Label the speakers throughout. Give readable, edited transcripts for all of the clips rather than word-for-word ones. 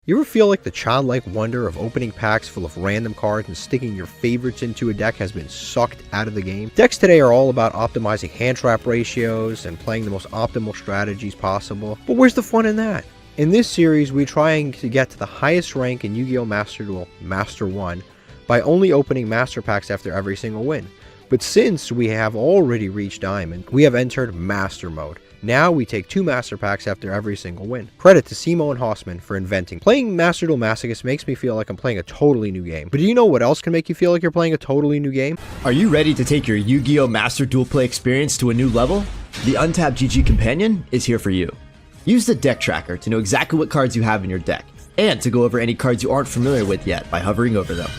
Speaker 1: You ever feel like the childlike wonder of opening packs full of random cards and sticking your favorites into a deck has been sucked out of the game? Decks today are all about optimizing hand trap ratios and playing the most optimal strategies possible, but where's the fun in that? In this series, we're trying to get to the highest rank in Yu-Gi-Oh! Master Duel, Master 1, by only opening Master Packs after every single win. But since we have already reached Diamond, we have entered Master Mode. Now we take 2 Master Packs after every single win. Credit to Cimo and Hausman for inventing. Playing Master Duel Masochist makes me feel like I'm playing a totally new game. But do you know what else can make you feel like you're playing a totally new game?
Speaker 2: Are you ready to take your Yu-Gi-Oh! Master Duel play experience to a new level? The Untapped GG Companion is here for you. Use the deck tracker to know exactly what cards you have in your deck, and to go over any cards you aren't familiar with yet by hovering over them.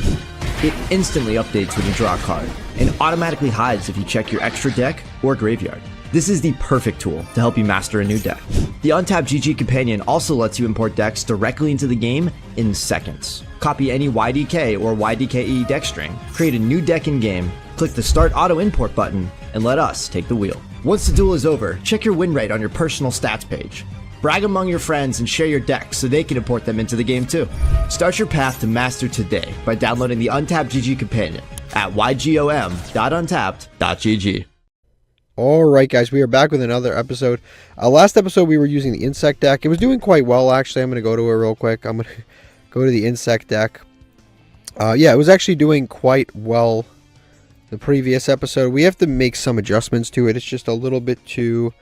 Speaker 2: It instantly updates when you draw a card, and automatically hides if you check your extra deck or graveyard. This is the perfect tool to help you master a new deck. The Untapped GG Companion also lets you import decks directly into the game in seconds. Copy any YDK or YDKE deck string, create a new deck in-game, click the Start Auto Import button, and let us take the wheel. Once the duel is over, check your win rate on your personal stats page. Brag among your friends and share your decks so they can import them into the game too. Start your path to master today by downloading the Untapped GG Companion at ygom.untapped.gg.
Speaker 1: Alright guys, we are back with another episode. Last episode we were using the Insect deck. It was doing quite well actually. I'm going to go to it real quick. I'm going to go to the Insect deck. Yeah, it was actually doing quite well the previous episode. We have to make some adjustments to it. It's just a little bit too...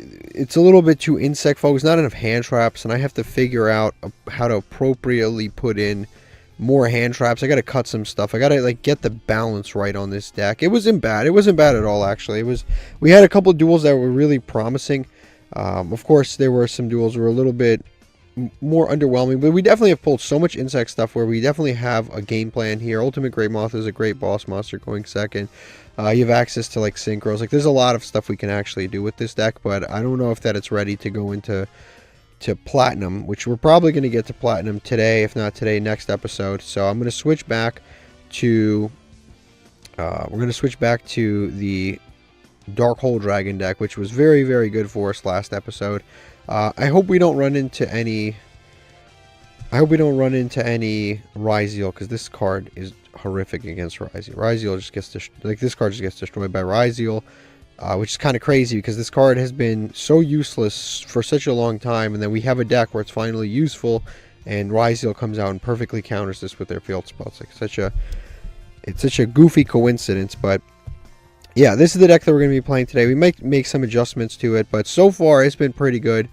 Speaker 1: it's a little bit too insect focused, not enough hand traps, and I have to figure out how to appropriately put in more hand traps. I got to cut some stuff. I got to like get the balance right on this deck. It wasn't bad. It wasn't bad at all actually. It was. We had a couple of duels that were really promising. Of course, there were some duels that were a little bit more underwhelming, but we definitely have pulled so much insect stuff where we definitely have a game plan here. Ultimate Great Moth is a great boss monster going second. You have access to like synchros. Like there's a lot of stuff we can actually do with this deck, but I don't know if that it's ready to go into platinum, which we're probably going to get to platinum today, if not today, next episode. So I'm going to switch back to the Dark Hole Dragon deck, which was very, very good for us last episode. I hope we don't run into any Ryziel, because this card is horrific against Ryziel. Ryziel just gets this card just gets destroyed by Ryziel, which is kind of crazy because this card has been so useless for such a long time, and then we have a deck where it's finally useful, and Ryziel comes out and perfectly counters this with their field spell. It's like it's such a goofy coincidence, but yeah, this is the deck that we're going to be playing today. We might make some adjustments to it, but so far it's been pretty good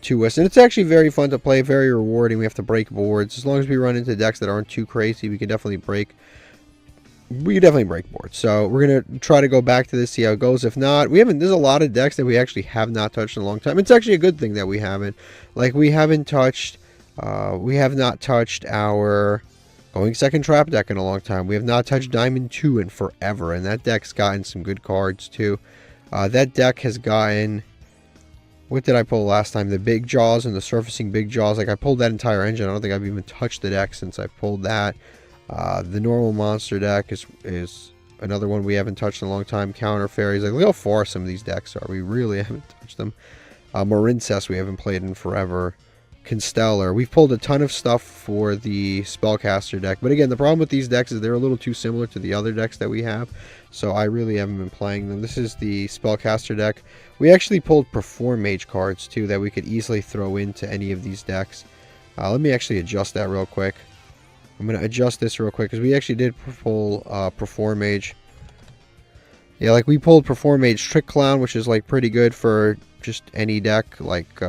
Speaker 1: to us, and it's actually very fun to play, very rewarding. We have to break boards. As long as we run into decks that aren't too crazy, we can definitely break boards. So we're going to try to go back to this, see how it goes. If not, there's a lot of decks that we actually have not touched in a long time. It's actually a good thing that we haven't. Like we have not touched our going second trap deck in a long time. We have not touched Diamond 2 in forever, and that deck's gotten some good cards too. That deck has gotten... What did I pull last time? The Big Jaws and the Surfacing Big Jaws. Like I pulled that entire engine. I don't think I've even touched the deck since I pulled that. The Normal Monster deck is another one we haven't touched in a long time. Counter Fairies. Like look how far some of these decks are. We really haven't touched them. Marincess we haven't played in forever. Constellar. We've pulled a ton of stuff for the Spellcaster deck, but again, the problem with these decks is they're a little too similar to the other decks that we have, so I really haven't been playing them. This is the Spellcaster deck. We actually pulled Perform Mage cards too that we could easily throw into any of these decks. Let me actually adjust that real quick. I'm going to adjust this real quick because we actually did pull Perform Mage. Yeah, like we pulled Perform Mage Trick Clown, which is like pretty good for just any deck. Like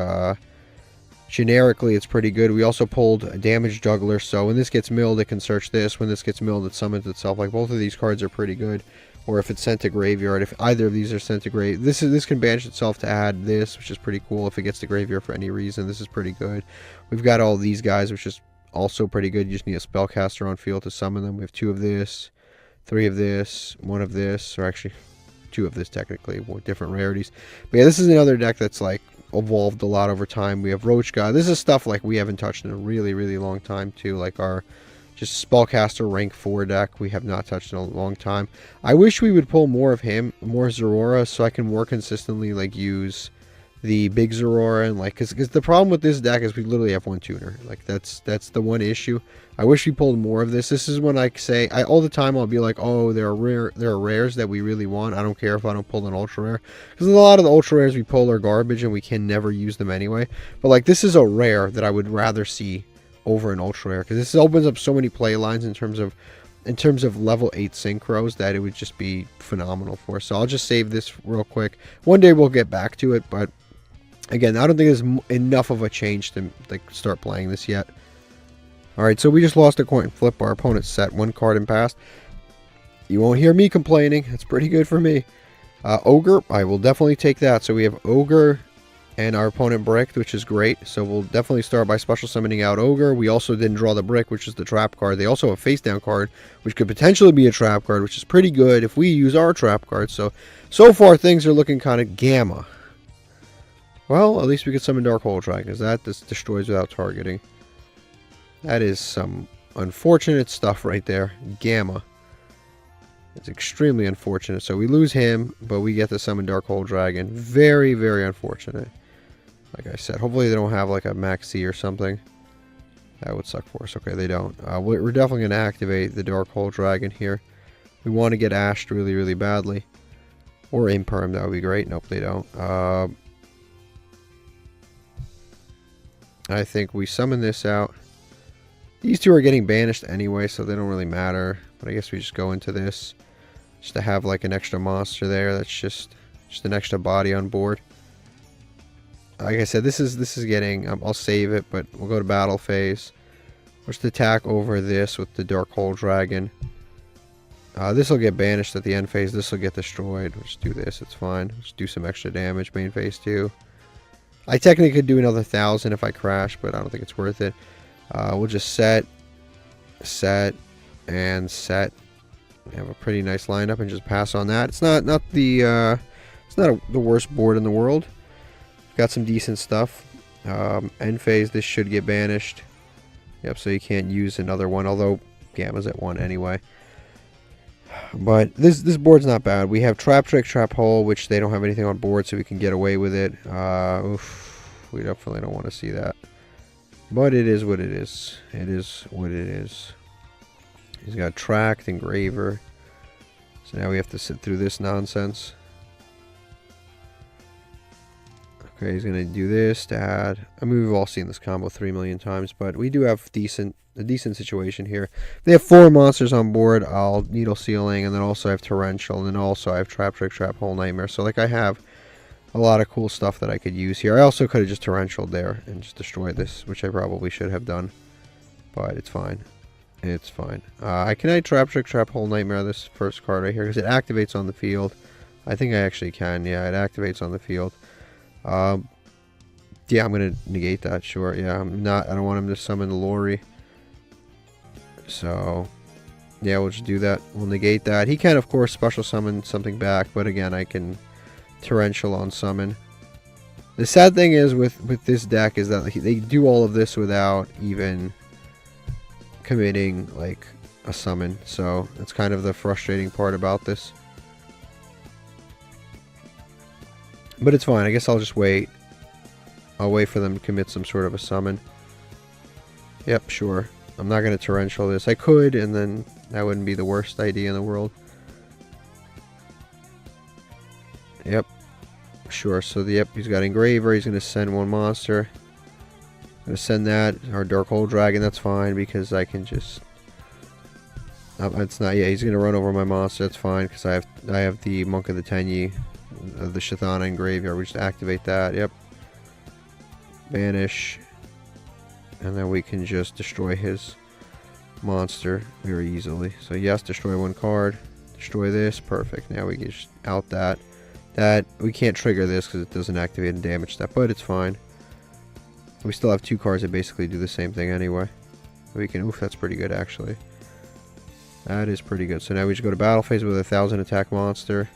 Speaker 1: generically, it's pretty good. We also pulled a Damage Juggler, so when this gets milled, it can search this. When this gets milled, it summons itself. Like both of these cards are pretty good. Or if it's sent to graveyard, if either of these are sent to grave, this can banish itself to add this, which is pretty cool. If it gets to graveyard for any reason, this is pretty good. We've got all these guys, which is also pretty good. You just need a spellcaster on field to summon them. We have 2 of this, 3 of this, 1 of this, or actually 2 of this technically, with different rarities. But yeah, this is another deck that's like evolved a lot over time. We have Roach God. This is stuff like we haven't touched in a really, really long time too. Like our just Spellcaster rank 4 deck we have not touched in a long time. I wish we would pull more of him, more Zorora, so I can more consistently like use the big Zorora, and like, because the problem with this deck is we literally have one tuner. Like that's the one issue. I wish we pulled more of this. This is when I say, all the time I'll be like, oh, there are rares that we really want. I don't care if I don't pull an ultra rare, because a lot of the ultra rares we pull are garbage and we can never use them anyway. But like, this is a rare that I would rather see over an ultra rare, because this opens up so many play lines in terms of level 8 synchros that it would just be phenomenal for us. So I'll just save this real quick. One day we'll get back to it, but again, I don't think there's enough of a change to like start playing this yet. Alright, so we just lost a coin flip. Our opponent set one card and passed. You won't hear me complaining. That's pretty good for me. Ogre, I will definitely take that. So we have Ogre and our opponent bricked, which is great. So we'll definitely start by special summoning out Ogre. We also didn't draw the brick, which is the trap card. They also have a face down card, which could potentially be a trap card, which is pretty good if we use our trap card. So far things are looking kind of gamma. Well, at least we could summon Dark Hole Dragon, because that just destroys without targeting. That is some unfortunate stuff right there. Gamma. It's extremely unfortunate. So we lose him, but we get to summon Dark Hole Dragon. Very, very unfortunate. Like I said, hopefully they don't have like a Max C or something. That would suck for us. Okay, they don't. We're definitely going to activate the Dark Hole Dragon here. We want to get ashed really, really badly. Or Imperm, that would be great. Nope, they don't. I think we summon this out. These two are getting banished anyway, so they don't really matter. But I guess we just go into this just to have like an extra monster there. That's just an extra body on board. Like I said, this is getting. I'll save it, but we'll go to battle phase. Let's attack over this with the Dark Hole Dragon. This will get banished at the end phase. This will get destroyed. We'll just do this. It's fine. Let's do some extra damage main phase too. I technically could do another 1,000 if I crash, but I don't think it's worth it. We'll just set, and set. We have a pretty nice lineup and just pass on that. It's not the worst board in the world. Got some decent stuff. End phase, this should get banished. Yep, so you can't use another one, although Gamma's at 1 anyway. But this board's not bad. We have Trap Trick, Trap Hole, which they don't have anything on board, so we can get away with it. We definitely don't want to see that. But it is what it is. It is what it is. He's got Tracked, Engraver. So now we have to sit through this nonsense. Okay, he's going to do this to add. I mean, we've all seen this combo 3 million times, but we do have a decent situation here. They have 4 monsters on board. I'll Needle Sealing, and then also I have Torrential, and then also I have Trap Trick, Trap Hole, Nightmare. So like I have a lot of cool stuff that I could use here. I also could have just Torrential there and just destroyed this, which I probably should have done. But it's fine. It's fine. Can I Trap Trick, Trap Hole, Nightmare this first card right here? Because it activates on the field. I think I actually can. Yeah, it activates on the field. Yeah, I'm going to negate that. Sure. Yeah, I don't want him to summon the Lori. So, yeah, we'll just do that. We'll negate that. He can, of course, special summon something back. But again, I can Torrential on summon. The sad thing is with this deck is that they do all of this without even committing like a summon. So that's kind of the frustrating part about this. But it's fine. I guess I'll just wait. I'll wait for them to commit some sort of a summon. Yep, sure. I'm not going to Torrential this. I could, and then that wouldn't be the worst idea in the world. Yep. Sure. So, yep, he's got Engraver. He's going to send one monster. Going to send that. Our Dark Hole Dragon. That's fine, because I can just... it's not... Yeah, he's going to run over my monster. That's fine, because I have the Monk of the Tenyi. The Shithana in graveyard. We just activate that. Yep. Banish. And then we can just destroy his monster very easily. So yes, destroy one card. Destroy this. Perfect. Now we can just out that. We can't trigger this because it doesn't activate and damage that, but it's fine. We still have 2 cards that basically do the same thing anyway. We can... Oof, that's pretty good actually. That is pretty good. So now we just go to battle phase with a 1,000 attack monster.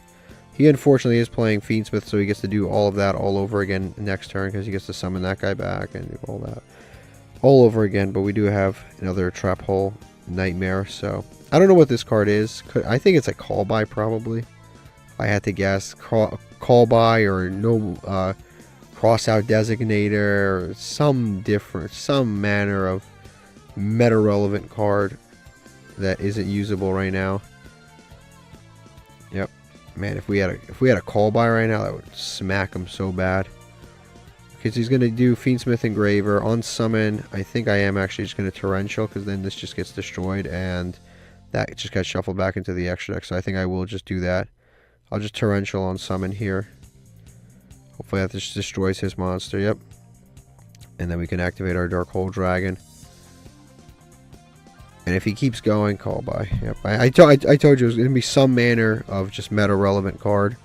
Speaker 1: He unfortunately is playing Fiendsmith, so he gets to do all of that all over again next turn because he gets to summon that guy back and do all that all over again. But we do have another Trap Hole Nightmare, so I don't know what this card is. I think it's a Call By probably. If I had to guess, Call By or no cross out designator, some manner of meta relevant card that isn't usable right now. Yep. Man, if we had a call by right now, that would smack him so bad. Because he's going to do Fiendsmith Engraver on summon. I think I am actually just going to Torrential, because then this just gets destroyed, and that just got shuffled back into the extra deck. So I think I will just do that. I'll just Torrential on summon here. Hopefully that just destroys his monster. Yep. And then we can activate our Dark Hole Dragon. And if he keeps going, call by. Yep. I told you it was going to be some manner of just meta relevant card.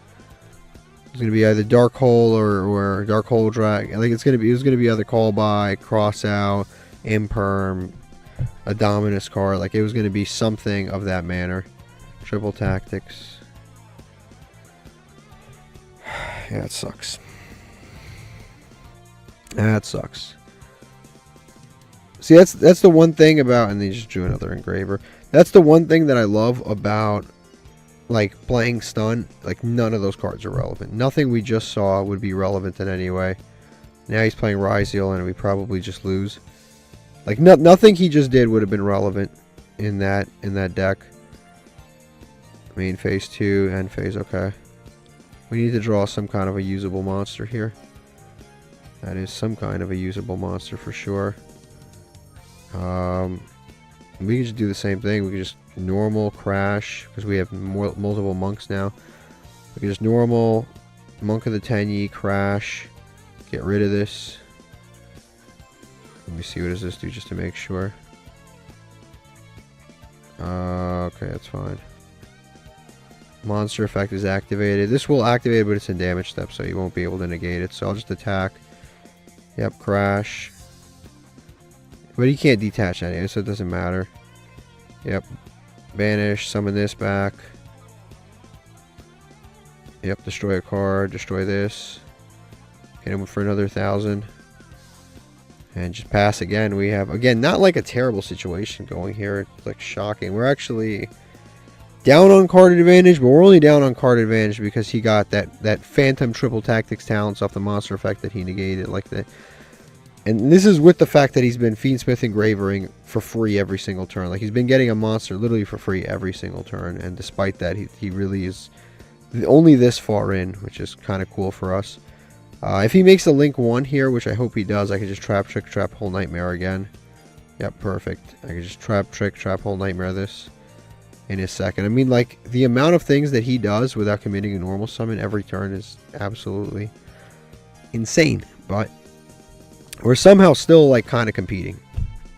Speaker 1: It's going to be either Dark Hole or Dark Hole Dragon. I think it was going to be either call by, cross out, imperm, a Dominus card. Like, it was going to be something of that manner. Triple Tactics. Yeah, it sucks. That sucks. See, that's the one thing about, and they just drew another Engraver. That's the one thing that I love about, like, playing Stun. Like, none of those cards are relevant. Nothing we just saw would be relevant in any way. Now he's playing Ryzeal, and we probably just lose. Like, nothing he just did would have been relevant in that deck. Main phase 2, end phase, okay. We need to draw some kind of a usable monster here. That is some kind of a usable monster for sure. We can just do the same thing. We can just normal crash, because we have multiple monks now. We can just normal Monk of the Tenyi, crash, get rid of this. Let me see, what does this do just to make sure. Okay, that's fine. Monster effect is activated. This will activate, but it's in damage step, so you won't be able to negate it. So I'll just attack. Yep, crash. But he can't detach that, so it doesn't matter. Yep. Banish, summon this back. Yep, destroy a card, destroy this. Hit him for another 1,000. And just pass again. We have, again, not like a terrible situation going here. It's like shocking. We're actually down on card advantage, but we're only down on card advantage because he got that Phantom Triple Tactics talents off the monster effect that he negated. Like that. And this is with the fact that he's been Fiendsmith Engravering for free every single turn. Like, he's been getting a monster literally for free every single turn. And despite that, he really is only this far in, which is kind of cool for us. If he makes a Link 1 here, which I hope he does, I can just Trap, Trick, Trap, Hole, Nightmare again. Yep, perfect. I can just Trap, Trick, Trap, Hole, Nightmare this in his second. I mean, like, the amount of things that he does without committing a normal summon every turn is absolutely insane. But we're somehow still, like, kind of competing.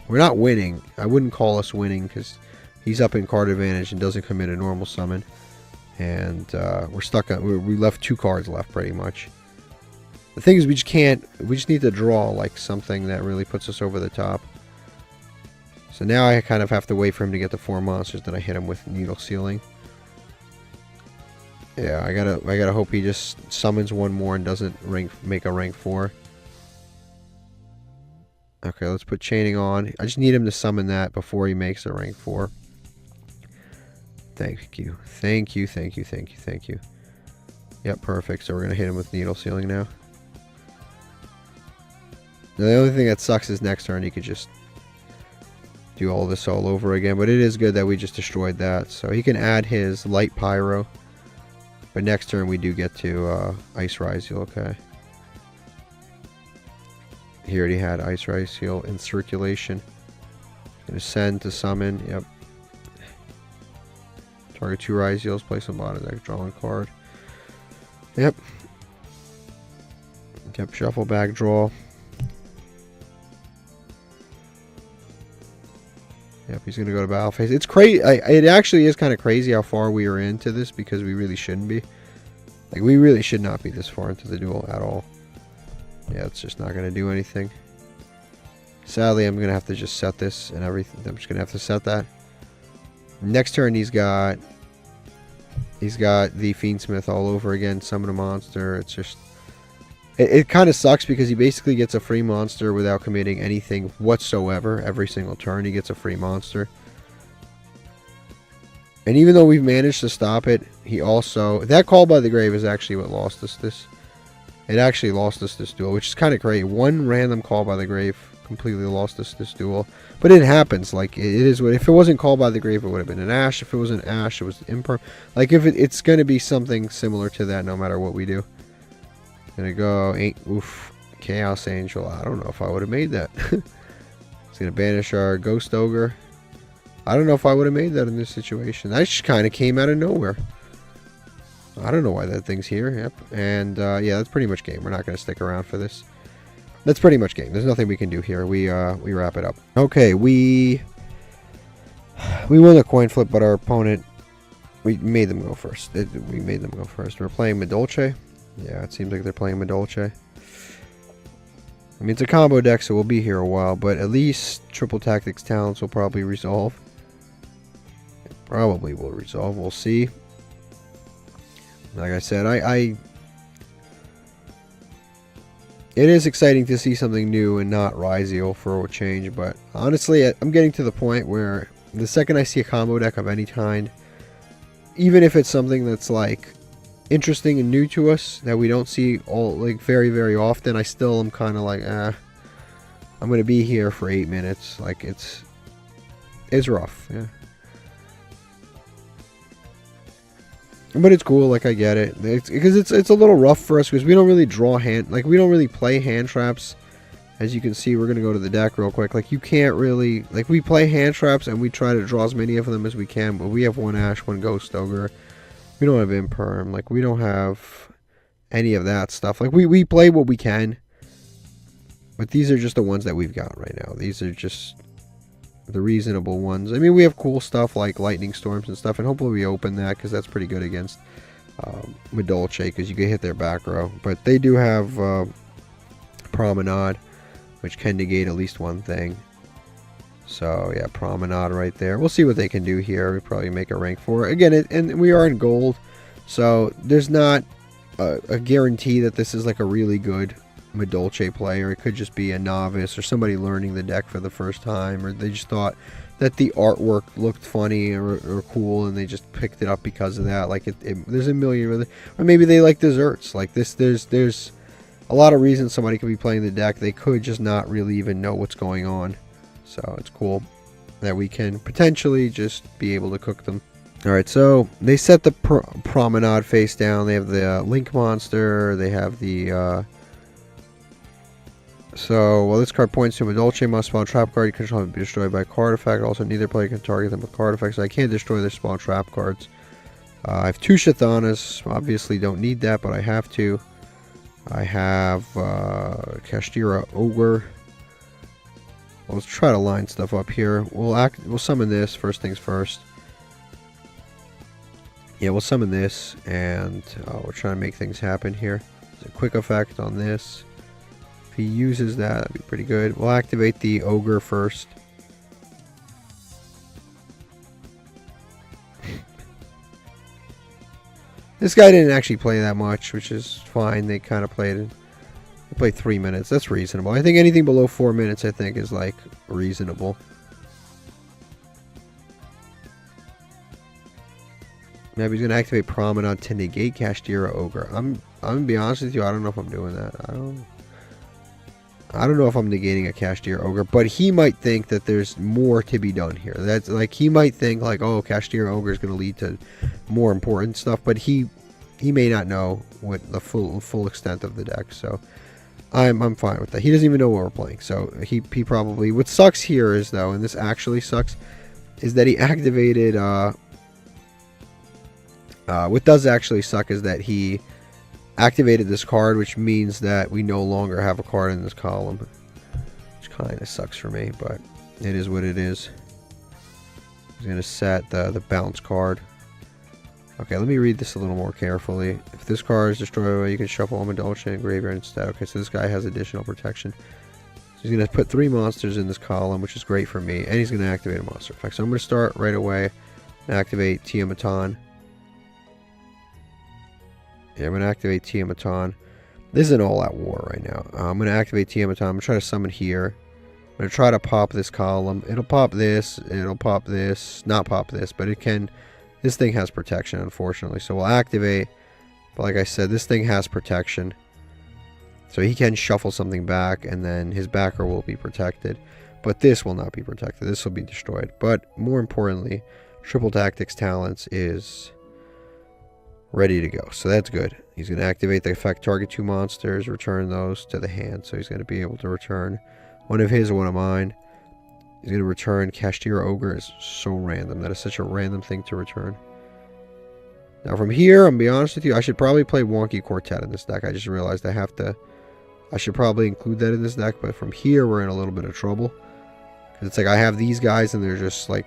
Speaker 1: We're not winning. I wouldn't call us winning because he's up in card advantage and doesn't commit a normal summon. And we're stuck on, we left 2 cards left pretty much. The thing is, we just need to draw, like, something that really puts us over the top. So now I kind of have to wait for him to get the 4 monsters, then I hit him with Needle Sealing. Yeah, I gotta hope he just summons 1 more and doesn't make a rank 4. Okay, let's put Chaining on. I just need him to summon that before he makes a rank 4. Thank you. Thank you, thank you, thank you, thank you. Yep, perfect. So we're gonna hit him with Needle Sealing now. Now, the only thing that sucks is next turn he could just do all this all over again. But it is good that we just destroyed that. So he can add his Light Pyro. But next turn we do get to Ice Ryzeal, okay. He already had Ice Ryzeal in circulation. Gonna send to summon, yep. Target 2 Ryzeals, place on bottom deck, draw 1 card. Yep. Yep, shuffle back, draw. Yep, he's going to go to battle phase. It's crazy. It actually is kind of crazy how far we are into this because we really shouldn't be. Like, we really should not be this far into the duel at all. Yeah, it's just not going to do anything. Sadly, I'm going to have to just set this and everything. I'm just going to have to set that. Next turn, he's got the Fiendsmith all over again. Summon a monster. It's just... It kind of sucks because he basically gets a free monster without committing anything whatsoever. Every single turn he gets a free monster. And even though we've managed to stop it, he also... That Call by the Grave is actually what lost us this. It actually lost us this duel, which is kind of great. One random call by the grave completely lost us this duel. But it happens. Like, it is what... If it wasn't called by the grave, it would have been an Ash. If it was an Ash, it was imperm. Like, if it's going to be something similar to that no matter what we do. Gonna go... Oof. Chaos Angel. I don't know if I would have made that. It's gonna banish our Ghost Ogre. I don't know if I would have made that in this situation. That just kind of came out of nowhere. I don't know why that thing's here. Yep. And yeah, that's pretty much game. We're not going to stick around for this. That's pretty much game. There's nothing we can do here. We wrap it up. Okay, we won the coin flip, but our opponent, we made them go first. We made them go first. We're playing Madolche. Yeah, it seems like they're playing Madolche. I mean, it's a combo deck, so we'll be here a while, but at least Triple Tactics Talents will probably resolve. Probably will resolve. We'll see. Like I said, it is exciting to see something new and not Ryzeal for a change, but honestly, I'm getting to the point where the second I see a combo deck of any kind, even if it's something that's like interesting and new to us that we don't see all like very, very often, I still am kind of like, I'm going to be here for 8 minutes. Like, it's rough, yeah. But it's cool, like, I get it. Because it's a little rough for us, because we don't really draw hand... Like, we don't really play hand traps. As you can see, we're going to go to the deck real quick. Like, you can't really... Like, we play hand traps, and we try to draw as many of them as we can, but we have one Ash, one Ghost Ogre. We don't have Imperm. Like, we don't have any of that stuff. Like, we play what we can. But these are just the ones that we've got right now. These are just the reasonable ones. I mean, we have cool stuff like Lightning Storms and stuff, and hopefully we open that, because that's pretty good against Madolche, because you can hit their back row. But they do have Promenade, which can negate at least one thing. So yeah, Promenade right there. We'll see what they can do here. We probably make a rank 4 again, and we are in gold, so there's not a guarantee that this is like a really good Madolche player. It could just be a novice or somebody learning the deck for the first time, or they just thought that the artwork looked funny or cool and they just picked it up because of that. Like, there's a million of it. Or maybe they like desserts. Like this, there's a lot of reasons somebody could be playing the deck. They could just not really even know what's going on. So it's cool that we can potentially just be able to cook them. Alright, so they set the Promenade face down. They have the Link Monster. They have the well, this card points to Madolche must spawn trap card. You control it be destroyed by card effect. Also, neither player can target them with card effects. So I can't destroy their spawn trap cards. I have 2 Shathanas. Obviously, don't need that, but I have to. I have Kashtira Ogre. Well, let's try to line stuff up here. We'll summon this first things first. Yeah, we'll summon this, and we're trying to make things happen here. There's a quick effect on this. If he uses that, that'd be pretty good. We'll activate the Ogre first. This guy didn't actually play that much, which is fine. They kind of played it. They played 3 minutes. That's reasonable. I think anything below 4 minutes, I think, is like reasonable. Maybe he's gonna activate Promenade to negate Kashtira Ogre. I'm gonna be honest with you. I don't know if I'm doing that. I don't know if I'm negating a Kashtira Ogre, but he might think that there's more to be done here. That's like, he might think like, oh, Kashtira Ogre is going to lead to more important stuff, but he may not know what the full extent of the deck. So I'm fine with that. He doesn't even know what we're playing, so he probably... What sucks here is, though, and this actually sucks, is that he activated... what does actually suck is that he activated this card, which means that we no longer have a card in this column, which kind of sucks for me, but it is what it is. He's going to set the bounce card. Okay, let me read this a little more carefully. If this card is destroyed, you can shuffle Madolche and graveyard instead. Okay, so this guy has additional protection. So he's going to put 3 monsters in this column, which is great for me, and he's going to activate a monster effect. So I'm going to start right away and activate Tiamat. Yeah, I'm going to activate Tiamat. This is an all-out war right now. I'm going to activate Tiamat. I'm going to try to summon here. I'm going to try to pop this column. It'll pop this. It'll pop this. Not pop this, but it can... This thing has protection, unfortunately. So we'll activate. But like I said, this thing has protection. So he can shuffle something back, and then his backer will be protected. But this will not be protected. This will be destroyed. But more importantly, Triple Tactics Talents is ready to go. So that's good. He's going to activate the effect, target 2 monsters, return those to the hand. So he's going to be able to return one of his or one of mine. He's going to return Cashier Ogre. Is so random. That is such a random thing to return. Now from here, I'm going to be honest with you, I should probably play Wonky Quartet in this deck. I just realized I should probably include that in this deck. But from here, we're in a little bit of trouble. Because it's like I have these guys and they're just like...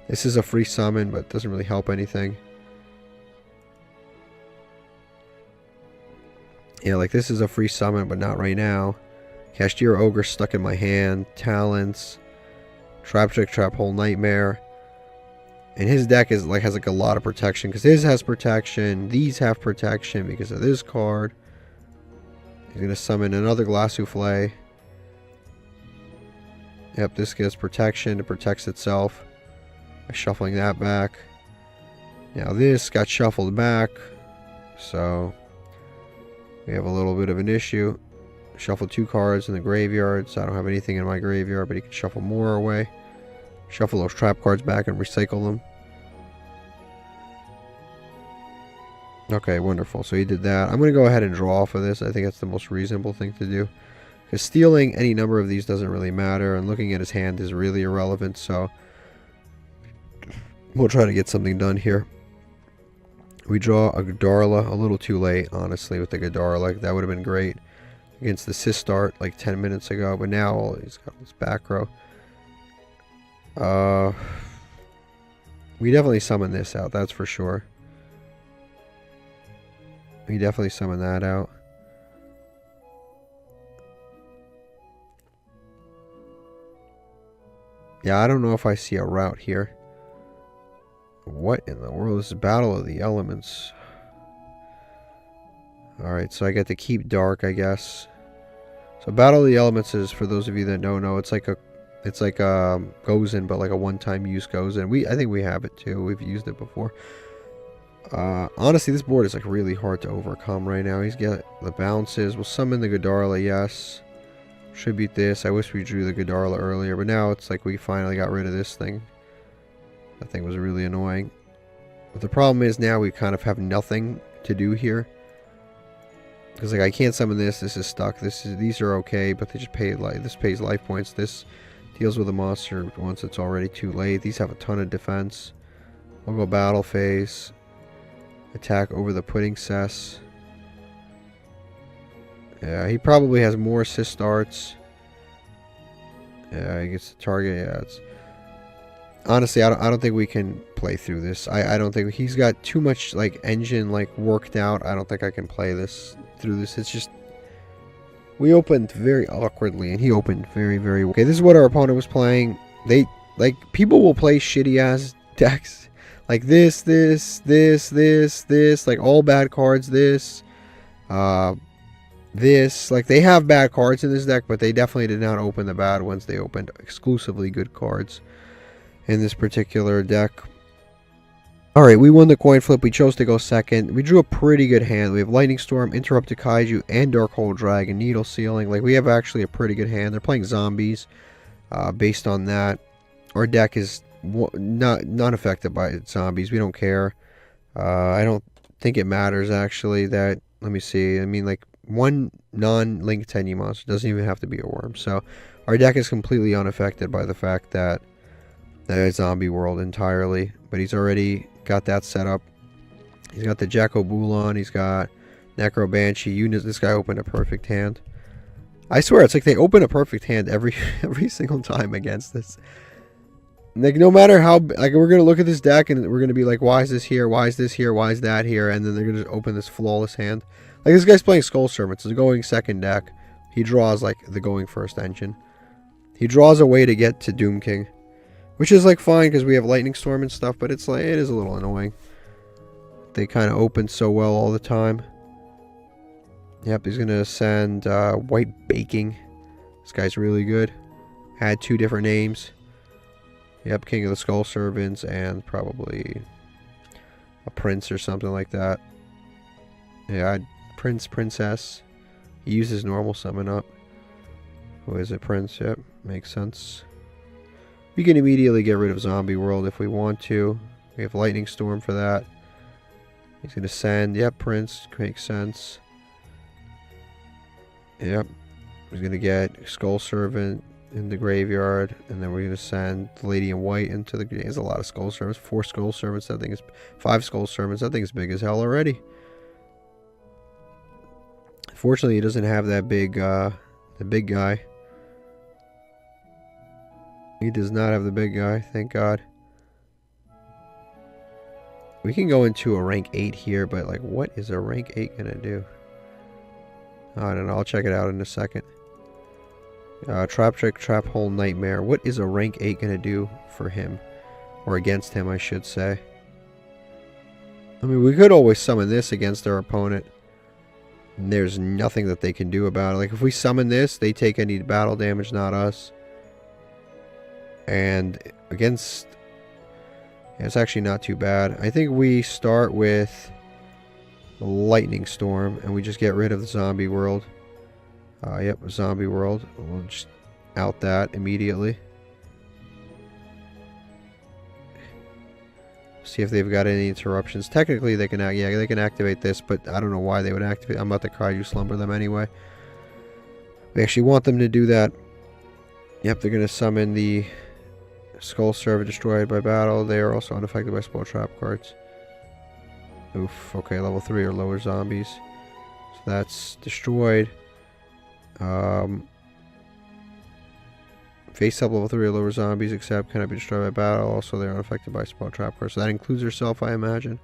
Speaker 1: This is a free summon, but it doesn't really help anything. Yeah, like this is a free summon, but not right now. Cashier Ogre stuck in my hand. Talents. Trap Trick, Trap Hole, Nightmare. And his deck is like has like a lot of protection. Because his has protection. These have protection because of this card. He's going to summon another Glass Souffle. Yep, this gives protection. It protects itself by shuffling that back. Now this got shuffled back. So we have a little bit of an issue. Shuffle 2 cards in the graveyard. So I don't have anything in my graveyard, but he can shuffle more away. Shuffle those trap cards back and recycle them. Okay, wonderful. So he did that. I'm going to go ahead and draw off of this. I think that's the most reasonable thing to do. Because stealing any number of these doesn't really matter. And looking at his hand is really irrelevant. So we'll try to get something done here. We draw a Godarla. A little too late, honestly, with the Godarla. That would have been great against the Sistart like 10 minutes ago. But now he's got this back row. We definitely summon this out. That's for sure. We definitely summon that out. Yeah, I don't know if I see a route here. What in the world? This is Battle of the Elements. Alright, so I get to keep Dark, I guess. So Battle of the Elements is, for those of you that don't know, it's like Gozen, but like a one-time use Gozen. I think we have it too. We've used it before. Honestly, this board is like really hard to overcome right now. He's got the bounces. We'll summon the Godarla, yes. Tribute this. I wish we drew the Godarla earlier, but now it's like we finally got rid of this thing. That thing was really annoying. But the problem is now we kind of have nothing to do here. Because like I can't summon this. This is stuck. These are okay, but they just pay like this pays life points. This deals with a monster once it's already too late. These have a ton of defense. We'll go battle phase. Attack over the Pudding Cess. Yeah, he probably has more Sistarts. Yeah, he gets the target. Yeah, it's honestly, I don't think we can play through this. I don't think he's got too much like engine like worked out. I don't think I can play this through this. It's just we opened very awkwardly, and he opened very, very. Okay, this is what our opponent was playing. They like people will play shitty ass decks. Like this, like all bad cards, this, like they have bad cards in this deck, but they definitely did not open the bad ones. They opened exclusively good cards in this particular deck. Alright, we won the coin flip. We chose to go second. We drew a pretty good hand. We have Lightning Storm, Interrupted Kaiju, and Dark Hole Dragon, Needle Sealing. Like we have actually a pretty good hand. They're playing zombies based on that. Our deck is not affected by zombies. We don't care. I don't think it matters actually that, let me see, I mean like one non-link Tenyi monster doesn't even have to be a worm. So our deck is completely unaffected by the fact that it's zombie world entirely. But he's already got that set up. He's got the Jacko Bulon, he's got Necro Banshee. This guy opened a perfect hand. I swear it's like they open a perfect hand every single time against this. Like no matter how, like we're gonna look at this deck and we're gonna be like, why is this here? Why is this here? Why is that here? And then they're gonna just open this flawless hand. Like this guy's playing Skull Servant. It's a going second deck. He draws like the going first engine. He draws a way to get to Doom King, which is like fine because we have Lightning Storm and stuff. But it's like it is a little annoying. They kind of open so well all the time. Yep, he's gonna send White Baking. This guy's really good. Had 2 different names. Yep, King of the Skull Servants and probably a prince or something like that. Yeah, Prince, Princess. He uses normal summon up. Who is it? Prince. Yep, makes sense. We can immediately get rid of Zombie World if we want to. We have Lightning Storm for that. He's going to send. Yep, Prince. Makes sense. Yep. He's going to get Skull Servant in the graveyard. And then we're going to send Lady in White into the... There's a lot of Skull Servants. 4 Skull Servants. That thing is... 5 Skull Servants. That thing is big as hell already. Fortunately, he doesn't have that big... the big guy. He does not have the big guy. Thank God. We can go into a rank 8 here, but like, what is a rank 8 gonna do? I don't know. I'll check it out in a second. Trap Trick, Trap Hole, Nightmare. What is a rank 8 gonna do for him? Or against him, I should say. I mean, we could always summon this against our opponent. And there's nothing that they can do about it. Like, if we summon this, they take any battle damage, not us. And against... it's actually not too bad. I think we start with the Lightning Storm, and we just get rid of the Zombie World. Yep, Zombie World. We'll just out that immediately. See if they've got any interruptions. Technically, they can they can activate this, but I don't know why they would activate. I'm about to Kaiju Slumber them anyway. We actually want them to do that. Yep, they're going to summon the Skull Servant destroyed by battle. They are also unaffected by spell trap cards. Oof. Okay, level 3 or lower zombies. So that's destroyed. Face up level 3 or lower zombies except cannot be destroyed by battle. Also, they're unaffected by spell trap cards. So that includes herself, I imagine.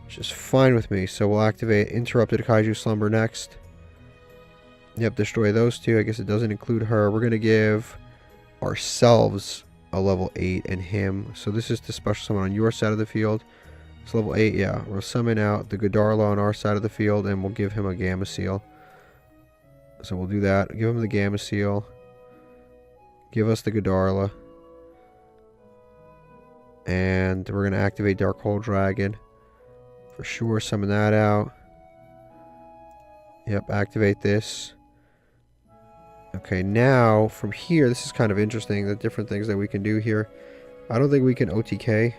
Speaker 1: Which is fine with me. So we'll activate Interrupted Kaiju Slumber next. Yep, destroy those two. I guess it doesn't include her. We're going to give ourselves a level 8 and him. So this is to special summon on your side of the field. It's level 8, yeah. We'll summon out the Godarla on our side of the field and we'll give him a Gamma Seal. So we'll do that. Give him the Gamma Seal. Give us the Godarla. And we're going to activate Dark Hole Dragon. For sure, summon that out. Yep, activate this. Okay, now from here, this is kind of interesting, the different things that we can do here. I don't think we can OTK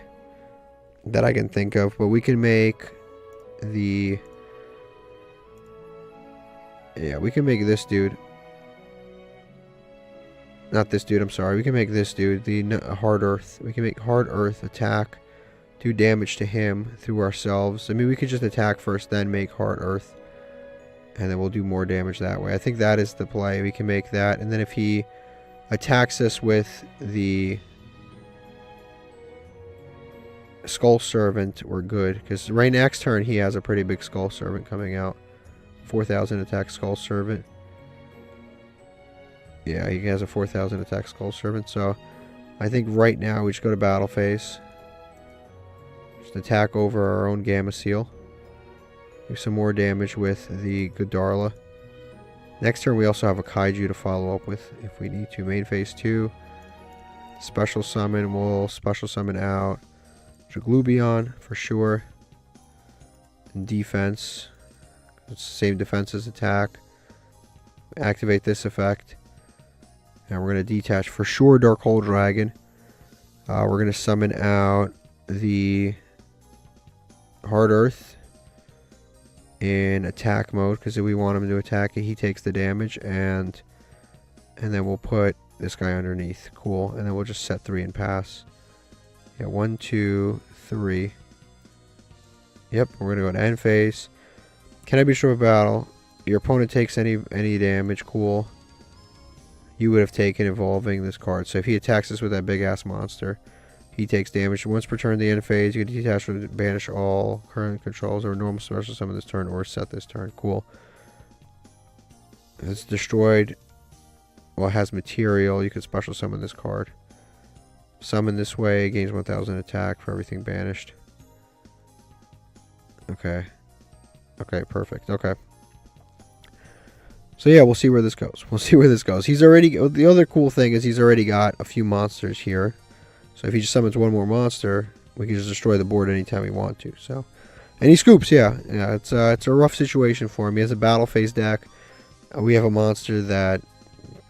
Speaker 1: that I can think of, but we can make the... yeah, we can make this dude. Not this dude, I'm sorry. We can make this dude, the Hard Earth. We can make Hard Earth attack, do damage to him through ourselves. I mean, we could just attack first, then make Hard Earth. And then we'll do more damage that way. I think that is the play. We can make that. And then if he attacks us with the Skull Servant, we're good. Because right next turn, he has a pretty big Skull Servant coming out. 4,000 attack Skull Servant. Yeah, he has a 4,000 attack Skull Servant. So I think right now we just go to battle phase. Just attack over our own Gamma Seal. Do some more damage with the Godarla. Next turn we also have a Kaiju to follow up with if we need to. Main phase 2. Special summon. We'll special summon out Jaglubion for sure. And defense. It's the same defense as attack. Activate this effect. And we're going to detach for sure Dark Hole Dragon. We're going to summon out the Hard Earth in attack mode, because if we want him to attack it, he takes the damage, and then we'll put this guy underneath. Cool. And then we'll just set 3 and pass. Yeah, 1, 2, 3. Yep, we're gonna go to end phase. Can I be sure of battle? Your opponent takes any damage. Cool. You would have taken involving this card. So if he attacks us with that big ass monster, he takes damage. Once per turn, the end phase, you can detach or banish all current controls or normal special summon this turn or set this turn. Cool. If it's destroyed, well, it has material, you can special summon this card. Summon this way, gains 1,000 attack for everything banished. Okay. Okay, perfect. Okay. So yeah, we'll see where this goes. We'll see where this goes. He's already... the other cool thing is he's already got a few monsters here. So if he just summons one more monster, we can just destroy the board anytime we want to. So And he scoops, yeah. It's a rough situation for him. He has a battle phase deck. We have a monster that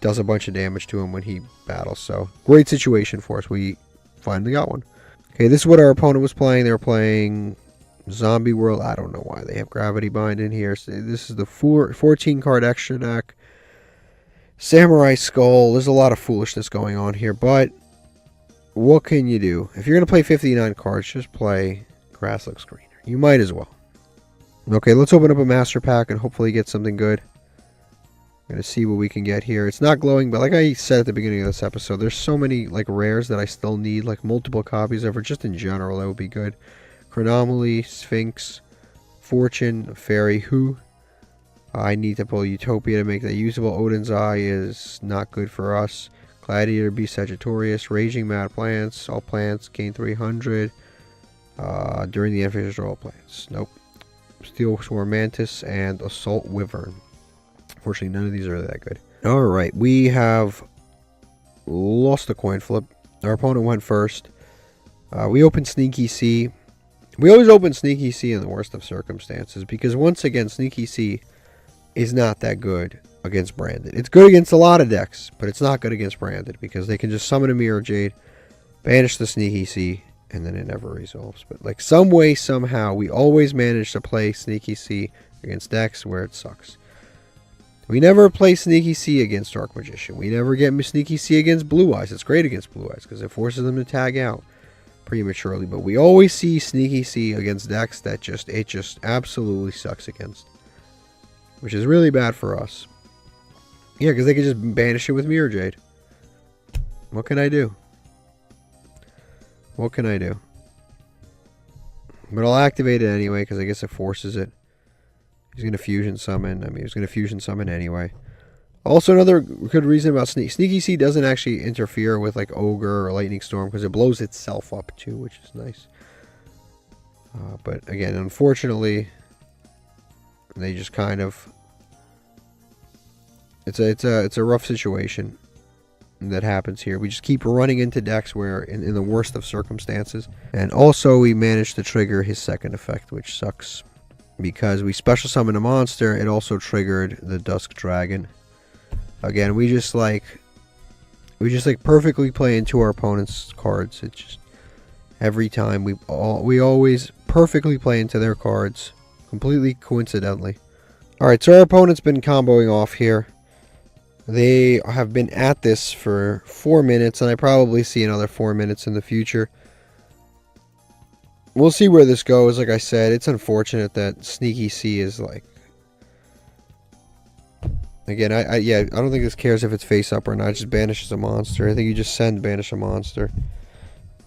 Speaker 1: does a bunch of damage to him when he battles. So, great situation for us. We finally got one. Okay, this is what our opponent was playing. They were playing Zombie World. I don't know why they have Gravity Bind in here. So this is the 14 card extra deck. Samurai Skull. There's a lot of foolishness going on here, but what can you do? If you're going to play 59 cards, just play Grass Looks Greener. You might as well. Okay, let's open up a master pack and hopefully get something good. I'm going to see what we can get here. It's not glowing, but like I said at the beginning of this episode, there's so many like rares that I still need, like multiple copies of, or just in general, that would be good. Chronomaly, Sphinx, Fortune, Fairy, Who. I need to pull Utopia to make that usable. Odin's Eye is not good for us. Gladiator, Beast, Sagittarius, Raging Mad Plants, all plants, gain 300. During the end phase, draw all plants. Nope. Steel Swarm Mantis and Assault Wyvern. Unfortunately, none of these are that good. Alright, we have lost a coin flip. Our opponent went first. We opened Sneaky C. We always open Sneaky C in the worst of circumstances, because once again, Sneaky C is not that good against Branded. It's good against a lot of decks, but it's not good against Branded, because they can just summon a Mirror Jade, banish the Sneaky C, and then it never resolves. But like some way, somehow, we always manage to play Sneaky C against decks where it sucks. We never play Sneaky C against Dark Magician. We never get Sneaky C against Blue Eyes. It's great against Blue Eyes because it forces them to tag out prematurely. But we always see Sneaky C against decks that it just absolutely sucks against, which is really bad for us. Yeah, because they can just banish it with Mirror Jade. What can I do? What can I do? But I'll activate it anyway because I guess it forces it. He's going to fusion summon. I mean, he's going to fusion summon anyway. Also, another good reason about Sneaky C doesn't actually interfere with like Ogre or Lightning Storm because it blows itself up too, which is nice. But again, unfortunately, they just kind of... It's a rough situation that happens here. We just keep running into decks where in the worst of circumstances. And also, we managed to trigger his second effect, which sucks. Because we special summoned a monster, it also triggered the Dusk Dragon. Again, we just perfectly play into our opponent's cards. It's just every time we always perfectly play into their cards, completely coincidentally. All right, so our opponent's been comboing off here. They have been at this for 4 minutes, and I probably see another 4 minutes in the future. We'll see where this goes. Like I said, it's unfortunate that Sneaky C is like... Again, I don't think this cares if it's face up or not. It just banishes a monster. I think you just send banish a monster.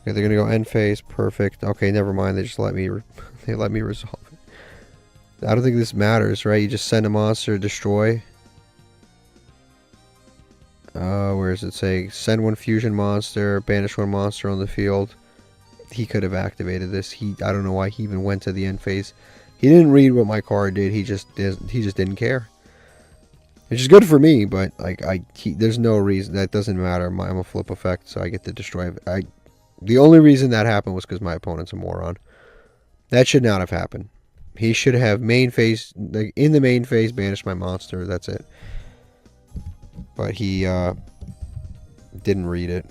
Speaker 1: Okay, they're gonna go end phase. Perfect. Okay, never mind. They just let me resolve it. I don't think this matters, right? You just send a monster, destroy. Where does it say? Send one fusion monster, banish one monster on the field. He could have activated this. I don't know why he even went to the end phase. He didn't read what my card did. He just didn't care. Which is good for me, but like there's no reason. That doesn't matter. I'm a flip effect, so I get to destroy. The only reason that happened was because my opponent's a moron. That should not have happened. He should have main phase, like in the main phase, banished my monster. That's it. But he didn't read it.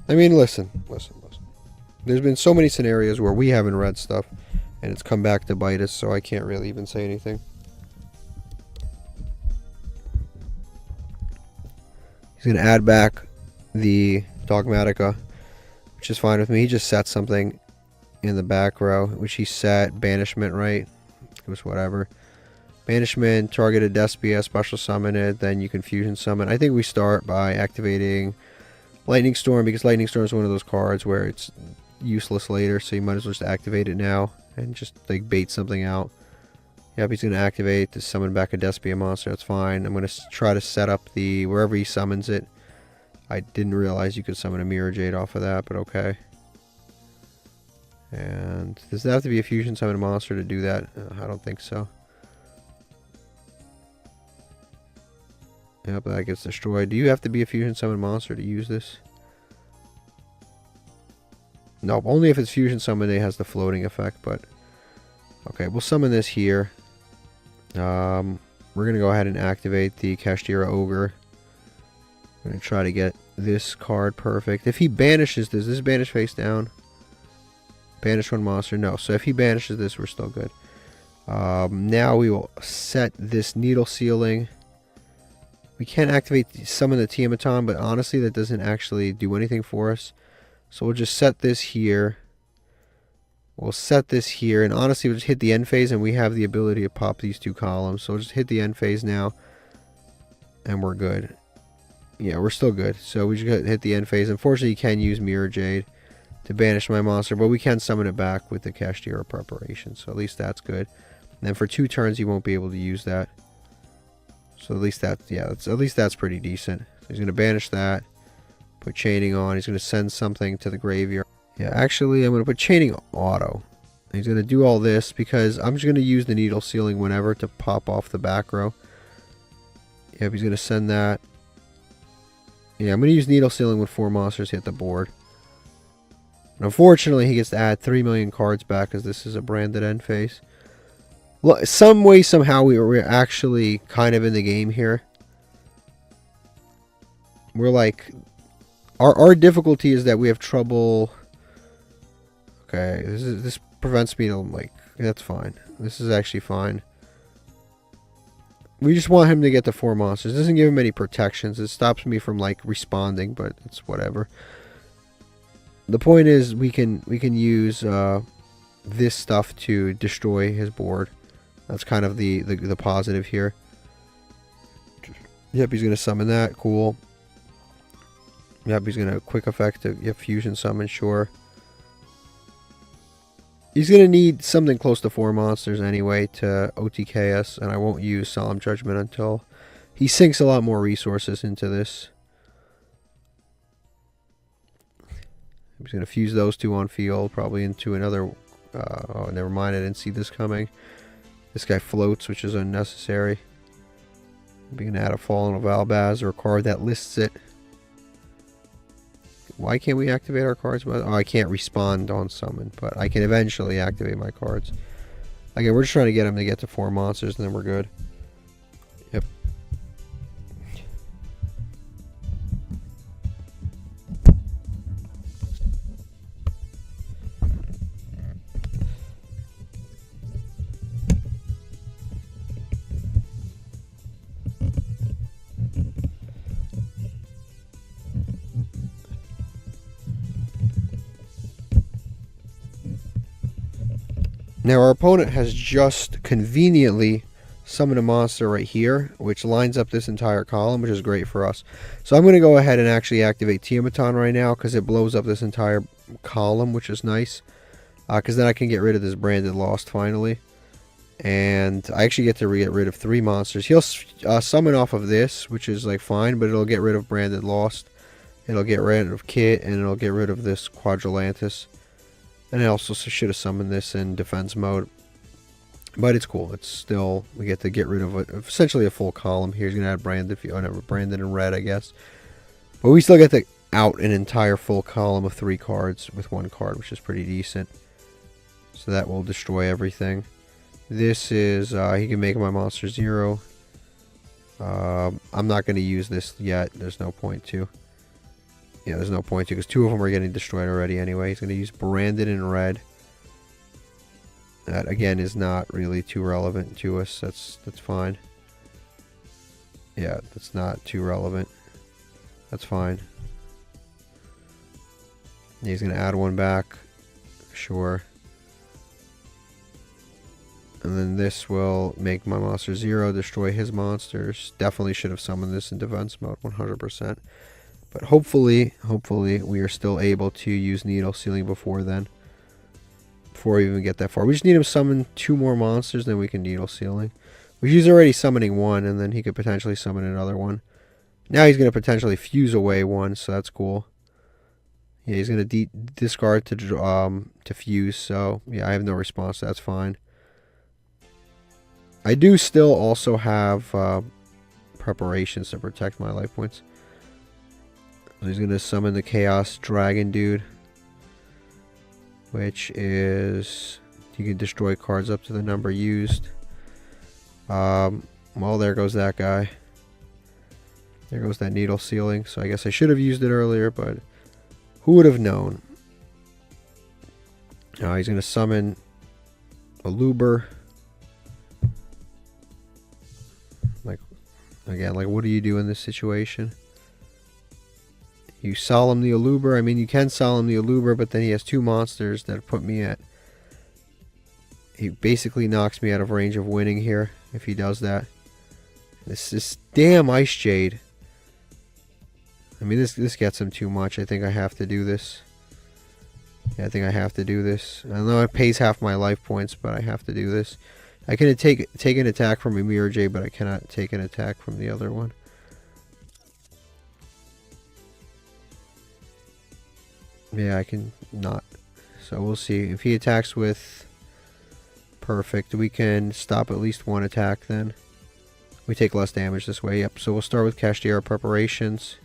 Speaker 1: I mean, listen. There's been so many scenarios where we haven't read stuff, and it's come back to bite us, so I can't really even say anything. He's going to add back the Dogmatica, which is fine with me. He just set something in the back row, which he set Banishment, right? It was whatever. Banishment, targeted Despia, special summon it, then you can fusion summon. I think we start by activating Lightning Storm, because Lightning Storm is one of those cards where it's useless later, so you might as well just activate it now and just like bait something out. Yep, he's going to activate to summon back a Despia monster. That's fine. I'm going to try to set up the wherever he summons it. I didn't realize you could summon a Mirror Jade off of that, but okay. And does that have to be a fusion summon monster to do that? I don't think so. Yep, that gets destroyed. Do you have to be a fusion summon monster to use this? Nope, only if it's fusion summon it has the floating effect, but Okay, we'll summon this here. We're going to go ahead and activate the Kashtira Ogre. I'm going to try to get this card perfect. If he banishes this, is banish face down? Banish one monster? No. So if he banishes this, we're still good. Now we will set this needle sealing. We can activate summon the Tiamaton, but honestly that doesn't actually do anything for us. So we'll just set this here. We'll set this here, and honestly we'll just hit the end phase, and we have the ability to pop these two columns. So we'll just hit the end phase now, and we're good. Yeah, we're still good. So we just hit the end phase. Unfortunately, you can use Mirror Jade to banish my monster, but we can summon it back with the Kashtira preparation. So at least that's good. And then for 2 turns, you won't be able to use that. So at least that, yeah, at least that's pretty decent. So he's going to banish that, put Chaining on. He's going to send something to the graveyard. Yeah, actually, I'm going to put Chaining auto. He's going to do all this because I'm just going to use the needle sealing whenever to pop off the back row. Yep, he's going to send that. Yeah, I'm going to use needle sealing when 4 monsters hit the board. And unfortunately, he gets to add 3 million cards back because this is a branded end phase. Well, some way, somehow, we're actually kind of in the game here. We're like... Our difficulty is that we have trouble... Okay, this prevents me to, like... That's fine. This is actually fine. We just want him to get the 4 monsters. It doesn't give him any protections. It stops me from, like, responding, but it's whatever. The point is, we can use this stuff to destroy his board. That's kind of the positive here. Yep, he's going to summon that. Cool. Yep, he's going to quick effect to get fusion summon, sure. He's going to need something close to 4 monsters anyway to OTK us, and I won't use Solemn Judgment until he sinks a lot more resources into this. He's going to fuse those 2 on field, probably into another... oh, never mind, I didn't see this coming. This guy floats, which is unnecessary. We're going to add a Fallen of Albaz or a card that lists it. Why can't we activate our cards? Oh, I can't respond on summon, but I can eventually activate my cards. Again, we're just trying to get him to get to 4 monsters, and then we're good. Yep. Now our opponent has just conveniently summoned a monster right here, which lines up this entire column, which is great for us. So I'm going to go ahead and actually activate Tiamaton right now because it blows up this entire column, which is nice. Because then I can get rid of this branded Lost finally. And I actually get to get rid of 3 monsters. He'll summon off of this, which is like fine, but it'll get rid of branded Lost. It'll get rid of Kit, and it'll get rid of this Quadrilantis. And I also should have summoned this in defense mode. But it's cool. It's still, we get to get rid of essentially a full column here. He's going to add branded, branded in red, I guess. But we still get to out an entire full column of 3 cards with 1 card, which is pretty decent. So that will destroy everything. This is, he can make my monster 0. I'm not going to use this yet. There's no point to. Yeah, there's no point to, because 2 of them are getting destroyed already anyway. He's going to use branded in red. That, again, is not really too relevant to us. That's fine. Yeah, that's not too relevant. That's fine. He's going to add 1 back. Sure. And then this will make my monster 0, destroy his monsters. Definitely should have summoned this in defense mode, 100%. But hopefully we are still able to use needle sealing before then. Before we even get that far. We just need him to summon 2 more monsters, then we can needle sealing. He's already summoning 1, and then he could potentially summon another one. Now he's going to potentially fuse away 1, so that's cool. Yeah, he's going to discard to fuse, so yeah, I have no response, that's fine. I do still also have preparations to protect my life points. So he's going to summon the Chaos Dragon dude, which is You can destroy cards up to the number used. Well, there goes that guy. There goes that needle ceiling. So I guess I should have used it earlier, but who would have known? He's going to summon a Luber. Like, again, like, what do you do in this situation? You solemn the Aluber. I mean, you can solemn the Aluber, but then he has two monsters that put me at... He basically knocks me out of range of winning here if he does that. This damn Ice Jade. I mean, this gets him too much. I think I have to do this. Yeah, I think I have to do this. I know it pays half my life points, but I have to do this. I can take an attack from a Mirror Jade, but I cannot take an attack from the other one. Yeah, I can not. So we'll see. If he attacks with perfect, we can stop at least one attack then. We take less damage this way. Yep. So we'll start with Kashtira Preparations.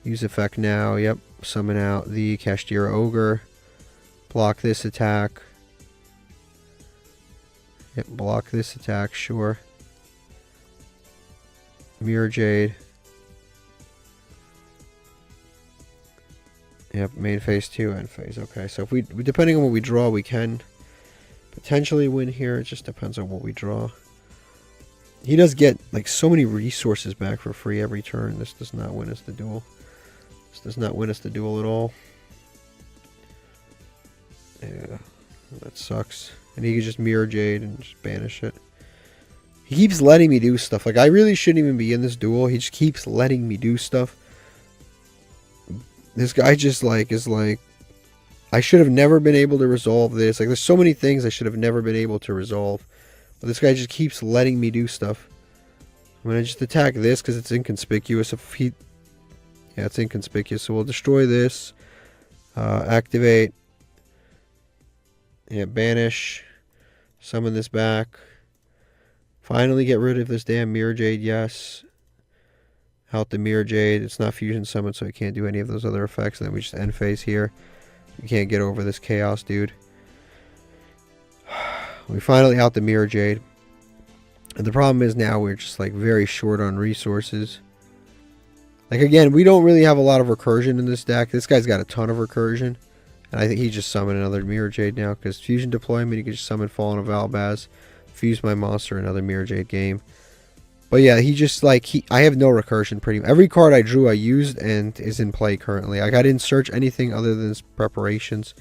Speaker 1: Use effect now. Yep. Summon out the Kashtira Ogre. Block this attack. Yep. Block this attack. Sure. Mirror Jade. Yep, main phase 2, end phase. Okay, so if we, depending on what we draw, we can potentially win here. It just depends on what we draw. He does get like so many resources back for free every turn. This does not win us the duel. This does not win us the duel at all. Yeah, that sucks. And he can just Mirror Jade and just banish it. He keeps letting me do stuff. Like, I really shouldn't even be in this duel. He just keeps letting me do stuff. This guy just like is like, I should have never been able to resolve this. Like, there's so many things I should have never been able to resolve. But this guy just keeps letting me do stuff. I'm going to just attack this because it's inconspicuous. If he... Yeah, it's inconspicuous. So we'll destroy this. Activate. Yeah, banish. Summon this back. Finally get rid of this damn Mirror Jade, yes. Out the Mirror Jade. It's not fusion summon, so I can't do any of those other effects. And then we just end phase here. You can't get over this chaos, dude. We finally out the Mirror Jade. And the problem is now we're just like very short on resources. Like, again, we don't really have a lot of recursion in this deck. This guy's got a ton of recursion. And I think he just summoned another Mirror Jade now. Because fusion deployment, he can just summon Fallen of Albaz. Fuse my monster, another Mirror Jade game. But yeah, he just like, I have no recursion pretty much. Every card I drew I used and is in play currently. Like, I didn't search anything other than preparations.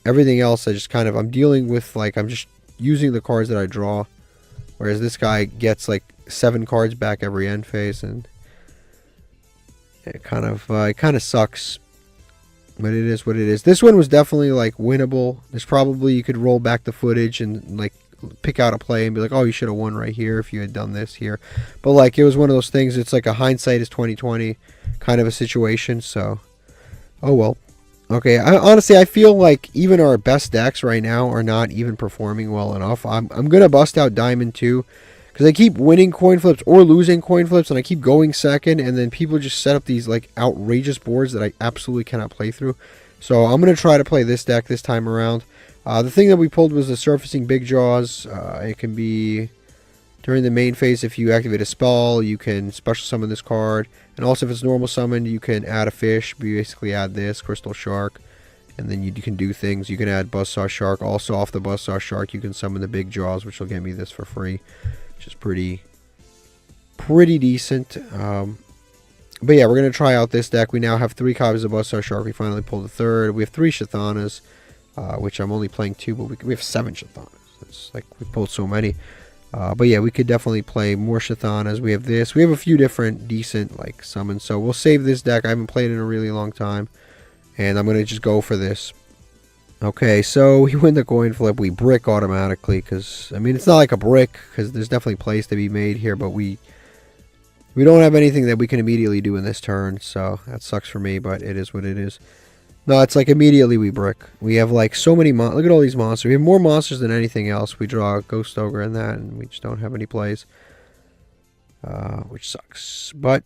Speaker 1: Everything else I just kind of, I'm dealing with, like, I'm just using the cards that I draw. Whereas this guy gets like 7 cards back every end phase, and it kind of sucks. But it is what it is. This one was definitely like winnable. There's probably, you could roll back the footage and like pick out a play and be like, oh, you should have won right here if you had done this here. But like, it was one of those things, it's like a hindsight is 20/20 kind of a situation. So, oh well. Okay, honestly, I feel like even our best decks right now are not even performing well enough. I'm gonna bust out Diamond 2 because I keep winning coin flips or losing coin flips, and I keep going second, and then people just set up these like outrageous boards that I absolutely cannot play through. So I'm gonna try to play this deck this time around. The thing that we pulled was the Surfacing Big Jaws. It can be during the main phase. If you activate a spell, you can special summon this card. And also if it's normal summoned, you can add a fish. Basically add this, Crystal Shark. And then you can do things. You can add Buzzsaw Shark. Also off the Buzzsaw Shark, you can summon the Big Jaws, which will get me this for free. Which is pretty decent. But yeah, we're going to try out this deck. We now have 3 copies of Buzzsaw Shark. We finally pulled the 3rd. We have 3 Shathanas. Which I'm only playing 2, but we have 7 Shathanas. It's like we pulled so many. But yeah, we could definitely play more Shathanas. We have this. We have a few different decent like summons. So we'll save this deck. I haven't played it in a really long time. And I'm going to just go for this. Okay, so we win the coin flip. We brick automatically. Because, I mean, it's not like a brick. Because there's definitely plays to be made here. But we don't have anything that we can immediately do in this turn. So that sucks for me. But it is what it is. No, it's like immediately we brick. We have like so many look at all these monsters. We have more monsters than anything else. We draw a Ghost Ogre and that, and we just don't have any plays. Which sucks. But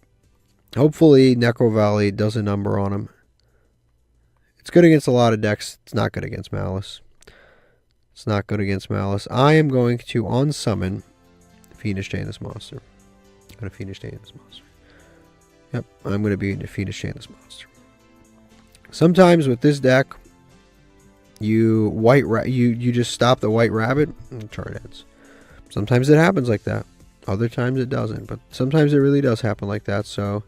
Speaker 1: hopefully Necro Valley does a number on him. It's good against a lot of decks. It's not good against Malice. It's not good against Malice. I am going to unsummon Fiendish Janus Monster. I'm going to Fiendish Janus Monster. Yep, I'm going to be in the Fiendish Janus Monster. Sometimes with this deck, you just stop the White Rabbit and the turn ends. Sometimes it happens like that. Other times it doesn't. But sometimes it really does happen like that. So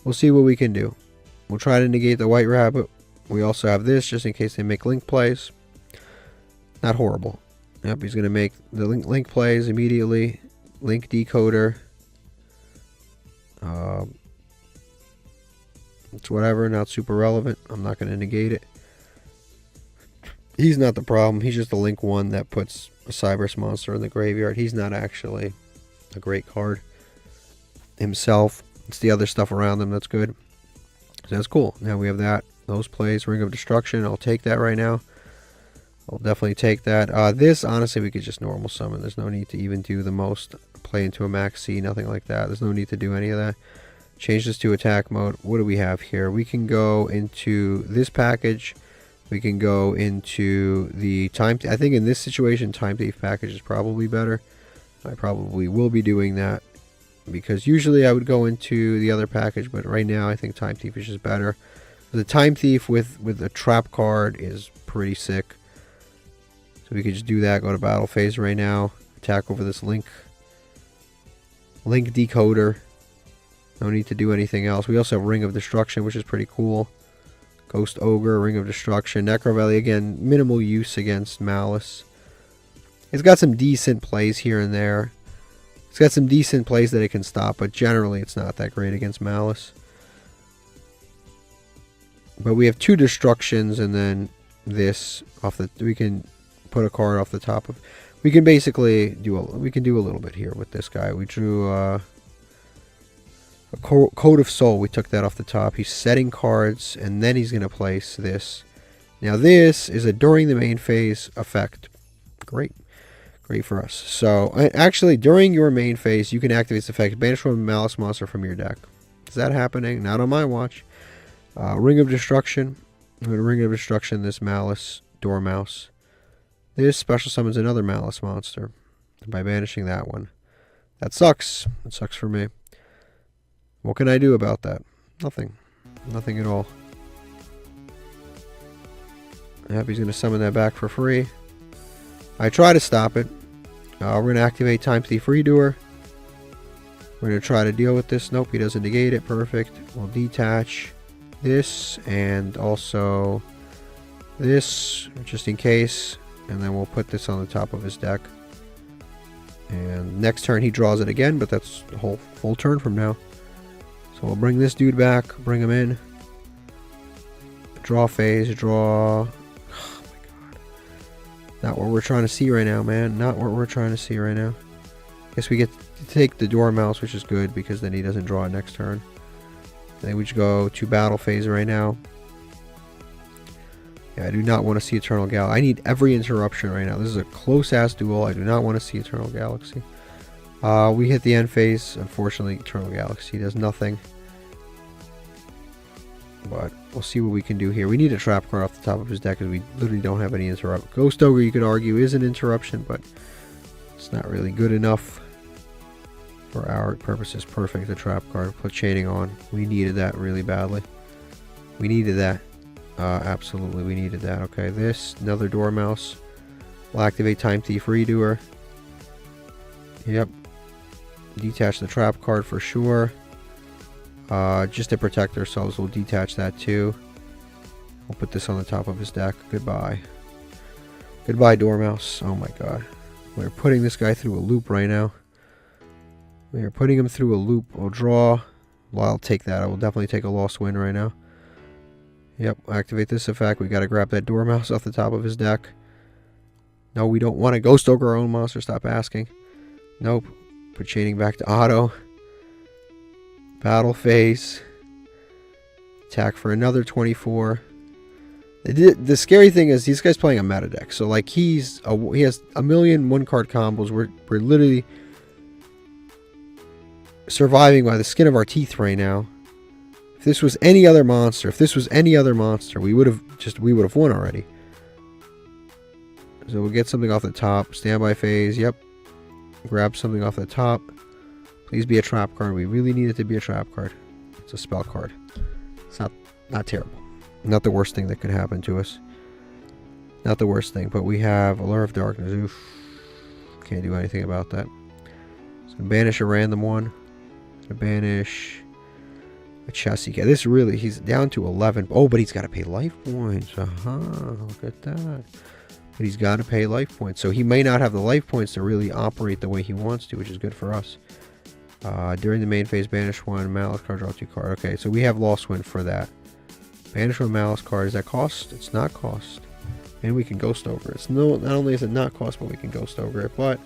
Speaker 1: we'll see what we can do. We'll try to negate the White Rabbit. We also have this just in case they make link plays. Not horrible. Yep, he's going to make the link plays immediately. Link decoder. It's whatever, not super relevant. I'm not going to negate it. He's not the problem. He's just a link one that puts a Cyberse monster in the graveyard. He's not actually a great card himself. It's the other stuff around him that's good. So that's cool. Now we have that. Those plays. Ring of Destruction. I'll take that right now. I'll definitely take that. This, honestly, we could just normal summon. There's no need to even do the most. Play into a max C. Nothing like that. There's no need to do any of that. Change this to attack mode. What do we have here? We can go into this package. We can go into the time. I think in this situation, Time Thief package is probably better. I probably will be doing that because usually I would go into the other package, but right now I think Time Thief is just better. The Time Thief with a trap card is pretty sick. So we could just do that. Go to battle phase right now. Attack over this link decoder. No need to do anything else. We also have Ring of Destruction, which is pretty cool. Ghost Ogre, Ring of Destruction. Necrovelli, again, minimal use against Malice. It's got some decent plays here and there. It's got some decent plays that it can stop, but generally it's not that great against Malice. But we have 2 destructions, and then this off the. We can put a card off the top of. We can basically do a little bit here with this guy. We drew a Code of Soul. We took that off the top. He's setting cards, and then he's going to place this. Now this is a during the main phase effect. Great for us. So actually, during your main phase, you can activate this effect. Banish one Malice monster from your deck. Is that happening? Not on my watch. Ring of Destruction. I'm going to Ring of Destruction this Malice Dormouse. This special summons another Malice monster by banishing that one. That sucks. It sucks for me. What can I do about that? Nothing. Nothing at all. Yep, he's going to summon that back for free. I try to stop it. We're going to activate Time Thief Redoer. We're going to try to deal with this. Nope, he doesn't negate it. Perfect. We'll detach this and also this, just in case. And then we'll put this on the top of his deck. And next turn he draws it again, but that's the whole full turn from now. So we'll bring this dude back, bring him in. Draw phase, draw. Oh my god. Not what we're trying to see right now, man. Not what we're trying to see right now. Guess we get to take the Dormouse, which is good because then he doesn't draw it next turn. Then we just go to battle phase right now. Yeah, I do not want to see Eternal Galaxy. I need every interruption right now. This is a close-ass duel. I do not want to see Eternal Galaxy. We hit the end phase. Unfortunately, Eternal Galaxy does nothing. But we'll see what we can do here. We need a trap card off the top of his deck because we literally don't have any interrupt. Ghost Ogre, you could argue, is an interruption, but it's not really good enough for our purposes. Perfect, the trap card. Put Chaining on. We needed that really badly. We needed that. Absolutely, we needed that. Okay, this, another Dormouse. We'll activate Time Thief Redoer. Yep. Detach the trap card for sure. Just to protect ourselves, we'll detach that too. We'll put this on the top of his deck. Goodbye. Goodbye, Dormouse. Oh my god. We're putting this guy through a loop right now. We are putting him through a loop. We'll draw. Well, I'll take that. I will definitely take a lost win right now. Yep, activate this effect. We got to grab that Dormouse off the top of his deck. No, we don't want to Ghost Ogre our own monster. Stop asking. Nope. Put Chaining back to auto. Battle phase. Attack for another 24. The scary thing is this guy's playing a meta deck. So like he has a million one-card combos. We're literally surviving by the skin of our teeth right now. If this was any other monster, we would have won already. So we'll get something off the top. Standby phase. Yep. Grab something off the top. Please be a trap card. We really need it to be a trap card. It's a spell card. It's not terrible. Not the worst thing that could happen to us. Not the worst thing. But we have Allure of Darkness. Oof. Can't do anything about that. It's going to banish a random one. It's going to banish a chassis. This really, he's down to 11. Oh, but he's got to pay life points. Look at that. But he's got to pay life points. So he may not have the life points to really operate the way he wants to, which is good for us. During the main phase, banish one. Malice card, draw 2 card. Okay, so we have Lost Wind for that. Banish one Malice card. Is that cost? It's not cost. And we can Ghost over it. It's not only is it not cost, but we can Ghost over it. But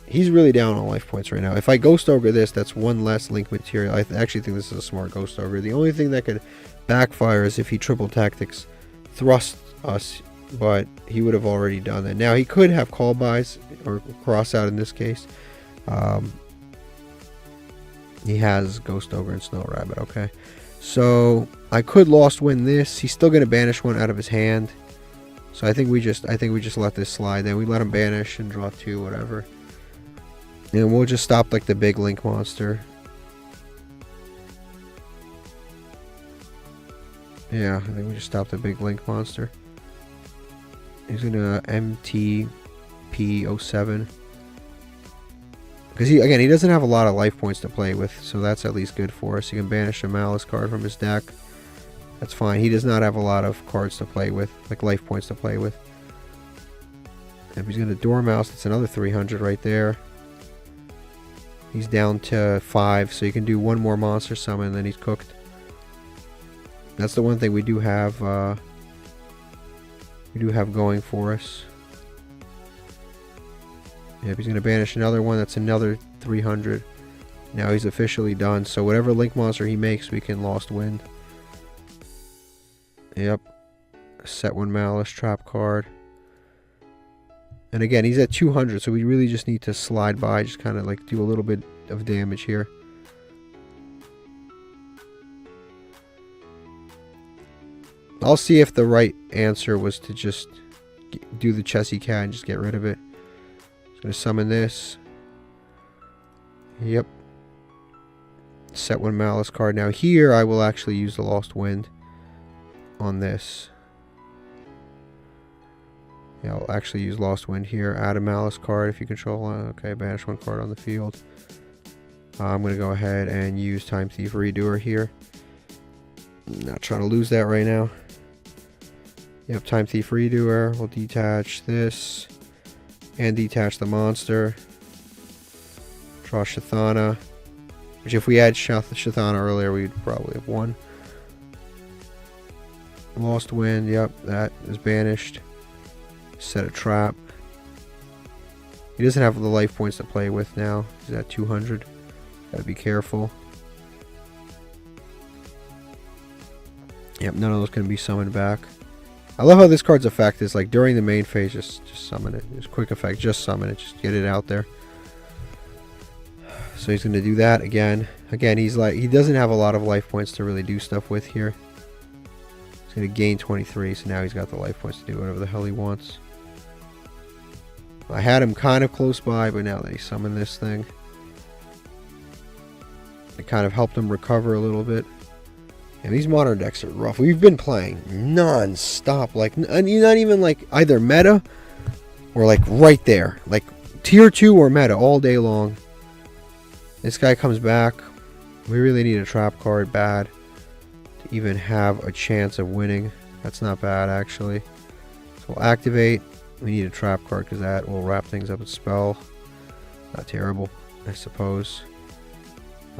Speaker 1: he's really down on life points right now. If I Ghost over this, that's one less link material. I actually think this is a smart Ghost over. The only thing that could backfire is if he triple tactics thrust us, but he would have already done that. Now he could have call buys or cross out in this case. He has Ghost Ogre and Snow Rabbit. Okay, so I could Lost Win this. He's still going to banish one out of his hand. So I think we just let this slide. Then we let him banish and draw 2, whatever. And we'll just stop like the big link monster. Yeah, I think we just stop the big link monster. He's gonna MTP07. Because he doesn't have a lot of life points to play with, so that's at least good for us. He can banish a Malice card from his deck. That's fine. He does not have a lot of cards to play with, like life points to play with. If he's gonna Dormouse, that's another 300 right there. He's down to 5, so you can do one more monster summon, and then he's cooked. That's the one thing we do have. Going for us. Yeah, if he's gonna banish another one, that's another 300. Now he's officially done. So whatever link monster he makes, we can Lost Wind. Yep. Set one Malice trap card. And again, he's at 200, so we really just need to slide by, just kind of like do a little bit of damage here. I'll see if the right answer was to just do the Chessy Cat and just get rid of it. Just gonna summon this. Yep. Set one Malice card. Now here I will actually use the Lost Wind on this. Yeah, I'll actually use Lost Wind here. Add a Malice card if you control one. Okay, banish one card on the field. I'm going to go ahead and use Time Thief Redoer here. I'm not trying to lose that right now. Yep, Time Thief Redoer. We'll detach this. And detach the monster. Draw Shathana. Which if we had Shathana earlier, we'd probably have won. Lost Wind. Yep, that is banished. Set a trap. He doesn't have the life points to play with now. He's at 200. Gotta be careful. Yep, none of those can be summoned back. I love how this card's effect is like during the main phase, just summon it. Just quick effect, just summon it. Just get it out there. So he's gonna do that again. Again, he's like, he doesn't have a lot of life points to really do stuff with here. He's gonna gain 23, so now he's got the life points to do whatever the hell he wants. I had him kind of close by, but now that he summoned this thing, it kind of helped him recover a little bit. And these modern decks are rough. We've been playing non-stop, like not even like either meta or like right there, like tier 2 or meta all day long. This guy comes back. We really need a trap card bad to even have a chance of winning. That's not bad actually. So we'll activate. We need a trap card because that will wrap things up with spell. Not terrible, I suppose.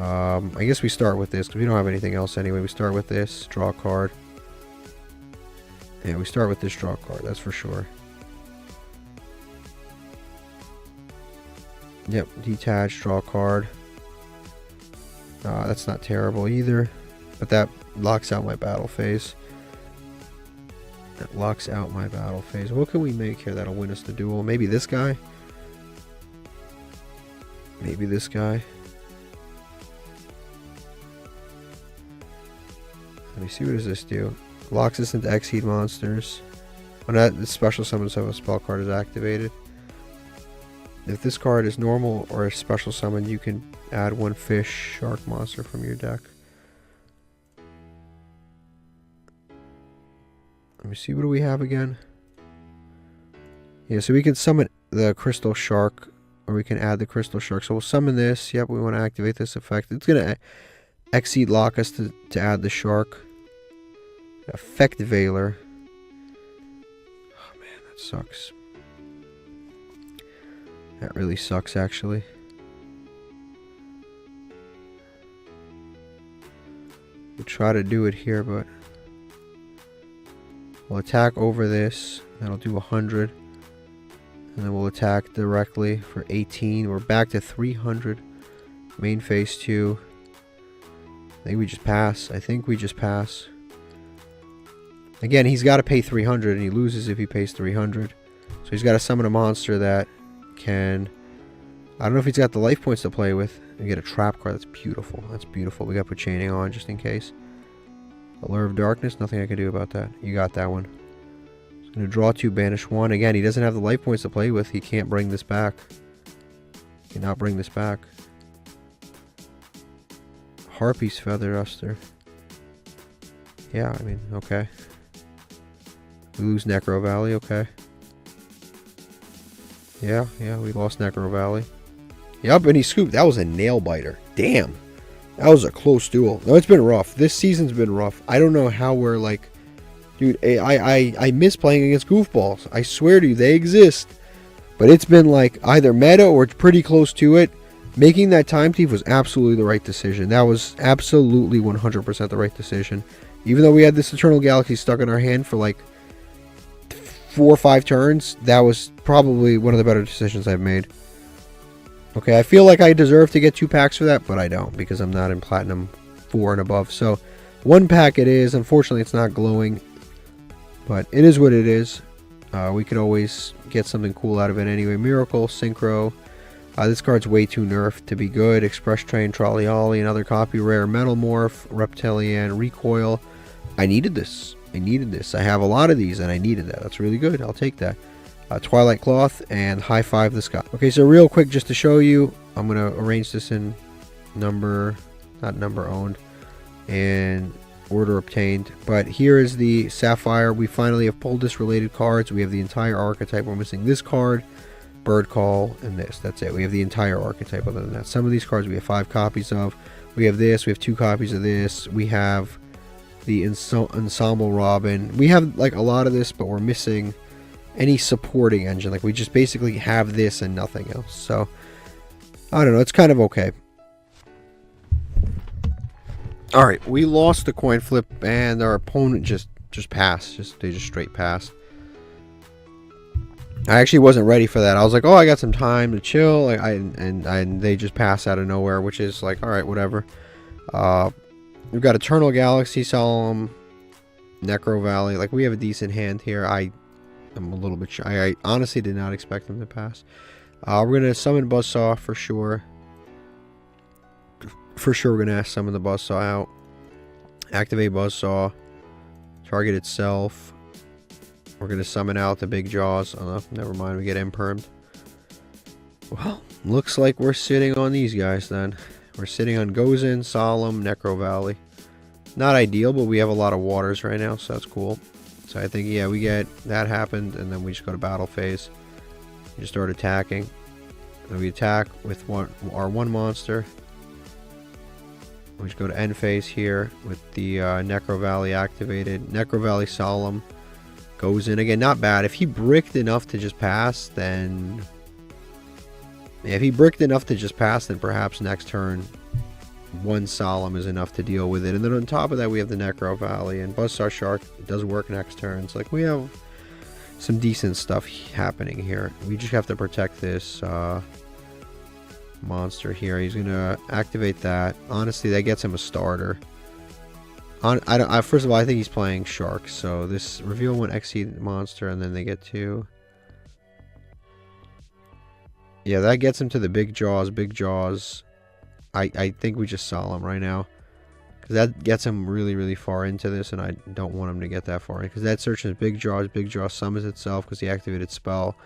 Speaker 1: I guess we start with this because we don't have anything else anyway. We start with this, draw a card. Yeah, we start with this, draw a card, that's for sure. Yep, detach, draw a card. That's not terrible either, but that locks out my battle phase. That locks out my battle phase. What can we make here that'll win us the duel? Maybe this guy? Maybe this guy? Let me see, what does this do? Locks us into Exceed monsters. When that special summons of a spell card is activated. If this card is normal or a special summon, you can add 1 fish shark monster from your deck. Let me see, what do we have again? Yeah, so we can summon the crystal shark, or we can add the crystal shark. So we'll summon this. Yep, we want to activate this effect. It's going to Exceed lock us to add the shark. Effect Veiler. Oh man, that sucks. That really sucks, actually. We'll try to do it here, but we'll attack over this. That'll do 100. And then we'll attack directly for 18. We're back to 300. Main phase 2. I think we just pass. Again, he's got to pay 300, and he loses if he pays 300. So he's got to summon a monster that can... I don't know if he's got the life points to play with. We get a trap card. That's beautiful. That's beautiful. We got to put chaining on just in case. Allure of Darkness. Nothing I can do about that. You got that one. He's going to draw 2, banish 1. Again, he doesn't have the life points to play with. He can't bring this back. He cannot bring this back. Harpy's Feather Duster. Yeah, I mean, okay. We lose Necro Valley, okay. Yeah, we lost Necro Valley. Yep, and he scooped. That was a nail biter. Damn. That was a close duel. No, it's been rough. This season's been rough. I don't know how we're like... Dude, I miss playing against goofballs. I swear to you, they exist. But it's been like either meta or it's pretty close to it. Making that Time Thief was absolutely the right decision. That was absolutely 100% the right decision. Even though we had this Eternal Galaxy stuck in our hand for like 4 or 5 turns, that was probably one of the better decisions I've made. Okay, I feel like I deserve to get 2 packs for that, but I don't because I'm not in Platinum 4 and above. So 1 pack it is. Unfortunately, it's not glowing, but it is what it is. We could always get something cool out of it anyway. Miracle, Synchro. This card's way too nerfed to be good. Express Train, Trolley Ollie, another copy rare. Metal Morph, Reptilian, Recoil. I needed this. I have a lot of these and I needed that. That's really good. I'll take that. Twilight Cloth and High Five the Sky. Okay, so real quick just to show you, I'm going to arrange this in not number owned, and order obtained. But here is the Sapphire. We finally have pulled this related cards. We have the entire archetype. We're missing this card, Bird Call, and this. That's it. We have the entire archetype. Other than that, some of these cards we have 5 copies of. We have this. We have 2 copies of this. We have the Ensemble Robin. We have like a lot of this, but we're missing any supporting engine. Like we just basically have this and nothing else. So I don't know. It's kind of okay. All right, we lost the coin flip, and our opponent just passed. They just straight passed. I actually wasn't ready for that. I was like, oh, I got some time to chill. And they just passed out of nowhere, which is like, all right, whatever. We've got Eternal Galaxy, Solemn, Necro Valley. Like we have a decent hand here. I'm a little bit shy. I honestly did not expect them to pass. We're gonna summon Buzzsaw for sure. For sure, we're gonna summon the Buzzsaw out. Activate Buzzsaw. Target itself. We're gonna summon out the Big Jaws. Oh, never mind. We get impermed. Well, looks like we're sitting on these guys then. We're sitting on Gozen, Solemn, Necro Valley. Not ideal, but we have a lot of waters right now, so that's cool. So I think, yeah, we get that happened, and then we just go to battle phase. We just start attacking. And we attack with our one monster. We just go to end phase here with the Necro Valley activated. Necro Valley Solemn goes in again. Not bad. If he bricked enough to just pass, then... Yeah, if he bricked enough to just pass, then perhaps next turn 1 Solemn is enough to deal with it. And then on top of that, we have the Necro Valley and Buzzsaw Shark. It does work next turn. It's like we have some decent stuff happening here. We just have to protect this monster here. He's gonna activate that. Honestly, that gets him a starter. First of all, I think he's playing Sharks. So this reveal 1 Exceed monster, and then they get 2. Yeah, that gets him to the Big Jaws. Big Jaws. I think we just Solemn right now. because that gets him really, really far into this, and I don't want him to get that far in, because that searches big draws. Big draw summons itself because he activated spell,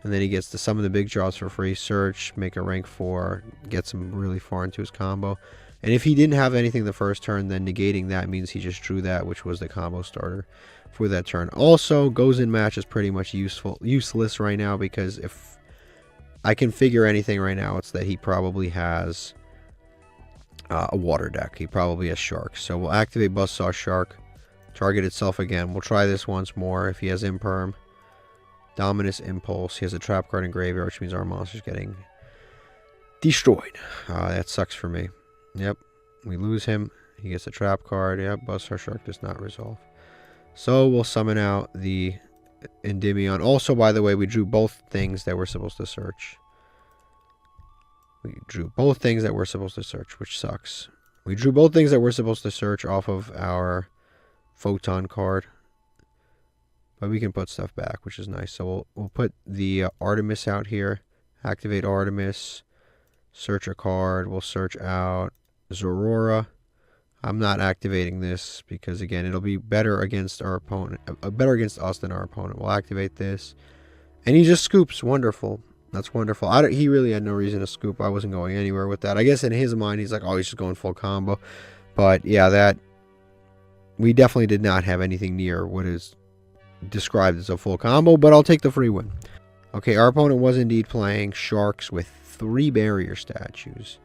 Speaker 1: and then he gets to summon the big draws for free. Search, make a rank 4, gets him really far into his combo. And if he didn't have anything the first turn, then negating that means he just drew that, which was the combo starter for that turn. Also, goes in match is pretty much useless right now, because if I can figure anything right now, it's that he probably has a water deck. He probably has sharks. So we'll activate Buzzsaw Shark, target itself again. We'll try this once more. If he has Imperm, Dominus Impulse, he has a trap card in graveyard, which means our monster's getting destroyed. That sucks for me. Yep, we lose him. He gets a trap card. Yep, Buzzsaw Shark does not resolve. So we'll summon out the Endymion. Also, by the way, we drew both things that we're supposed to search. We drew both things that we're supposed to search, which sucks. We drew both things that we're supposed to search off of our Photon card. But we can put stuff back, which is nice. So we'll put the Artemis out here. Activate Artemis. Search a card. We'll search out Zorora. I'm not activating this because, again, it'll be better against our opponent, better against us than our opponent. We'll activate this, and he just scoops. Wonderful. That's wonderful. He really had no reason to scoop. I wasn't going anywhere with that. I guess in his mind, he's like, oh, he's just going full combo. But yeah, that we definitely did not have anything near what is described as a full combo. But I'll take the free win. Okay, our opponent was indeed playing sharks with 3 barrier statues.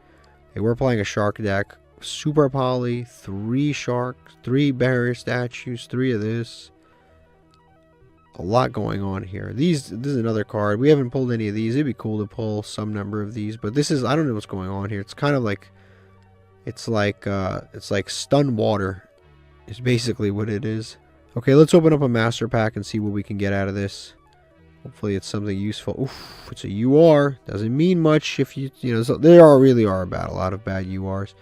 Speaker 1: They were playing a shark deck. Super poly, 3 sharks, 3 barrier statues, 3 of this. A lot going on here. This is another card. We haven't pulled any of these. It'd be cool to pull some number of these, but this is, I don't know what's going on here. It's kind of like, it's like stun water is basically what it is. Okay, let's open up a master pack and see what we can get out of this. Hopefully it's something useful. Oof, it's a UR. Doesn't mean much if you know, so there really are a lot of bad URs.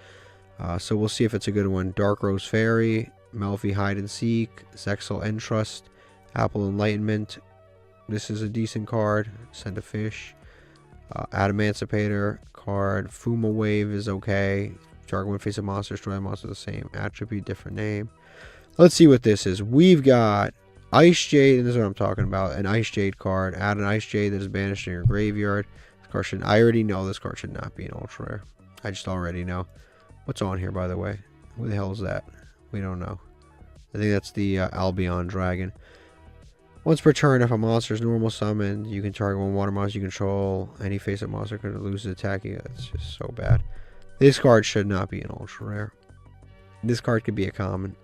Speaker 1: So we'll see if it's a good one. Dark Rose Fairy, Melfi Hide and Seek, Zexal Entrust, Apple Enlightenment. This is a decent card. Send a Fish. Adamancipator card. Fuma Wave is okay. Target one face of monster, destroy a monster the same attribute, different name. Let's see what this is. We've got Ice Jade, and this is what I'm talking about. An Ice Jade card. Add an Ice Jade that is banished in your graveyard. This card should, I already know this card should not be an ultra rare. I just already know. What's on here, by the way? Who the hell is that? We don't know. I think that's the Albion Dragon. Once per turn, if a monster is normal summoned, you can target one water monster you control. Any face-up monster could lose its attack. Yeah, it's just so bad. This card should not be an ultra rare. This card could be a common.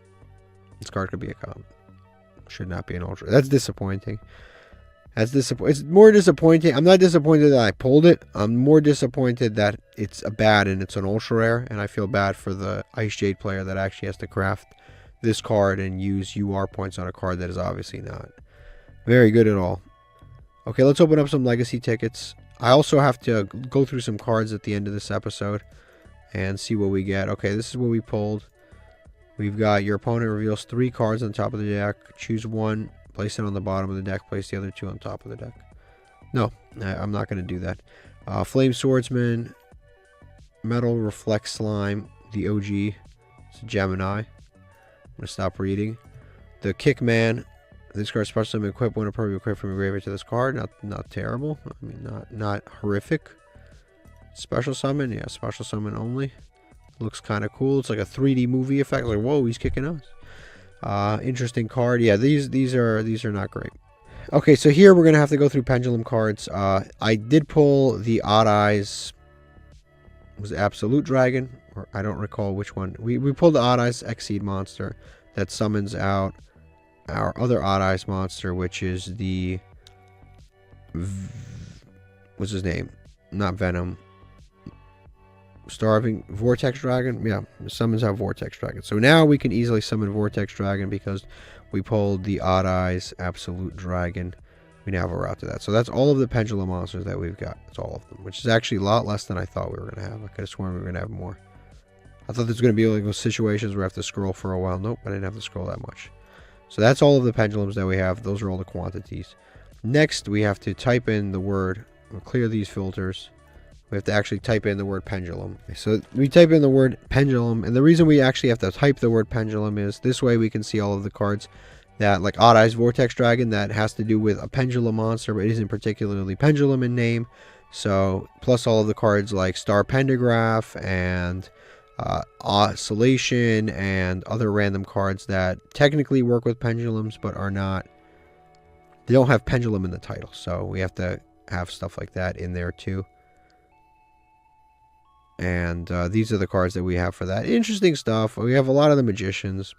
Speaker 1: This card could be a common. Should not be an ultra. That's disappointing. It's more disappointing. I'm not disappointed that I pulled it. I'm more disappointed that it's a bad and it's an ultra rare, and I feel bad for the Ice Jade player that actually has to craft this card and use UR points on a card that is obviously not very good at all. Okay, let's open up some legacy tickets. I also have to go through some cards at the end of this episode and see what we get. Okay, this is what we pulled. We've got your opponent reveals 3 cards on top of the deck. Choose one. Place it on the bottom of the deck. Place the other 2 on top of the deck. No, I'm not going to do that. Flame Swordsman. Metal Reflect Slime. The OG. It's a Gemini. I'm going to stop reading. The Kickman. This card special summon equip when appropriate equip from your graveyard to this card. Not terrible. I mean, not horrific. Special summon. Yeah, special summon only. Looks kind of cool. It's like a 3D movie effect. Like, whoa, he's kicking us. Interesting card. Yeah, these are not great. Okay, so here we're gonna have to go through pendulum cards. I did pull the Odd Eyes. Was it Absolute Dragon? Or I don't recall which one. We pulled the Odd Eyes Exceed monster that summons out our other Odd Eyes monster, which is the what's his name? Not Venom. Starving Vortex Dragon. Yeah, summons out Vortex Dragon. So now we can easily summon Vortex Dragon because we pulled the Odd Eyes Absolute Dragon. We now have a route to that. So that's all of the pendulum monsters that we've got. That's all of them, which is actually a lot less than I thought we were going to have. I could have sworn we were going to have more. I thought there's going to be like those situations where I have to scroll for a while. Nope, I didn't have to scroll that much. So that's all of the pendulums that we have. Those are all the quantities. Next, we have to type in the word. We'll clear these filters. We have to actually type in the word pendulum. So we type in the word pendulum, and the reason we actually have to type the word pendulum is this way we can see all of the cards that, like Odd Eyes Vortex Dragon, that has to do with a pendulum monster, but isn't particularly pendulum in name. So, plus all of the cards like Star Pentagraph and Oscillation and other random cards that technically work with pendulums, but are not. They don't have pendulum in the title, so we have to have stuff like that in there too. And these are the cards that we have for that. Interesting stuff. We have a lot of the Magicians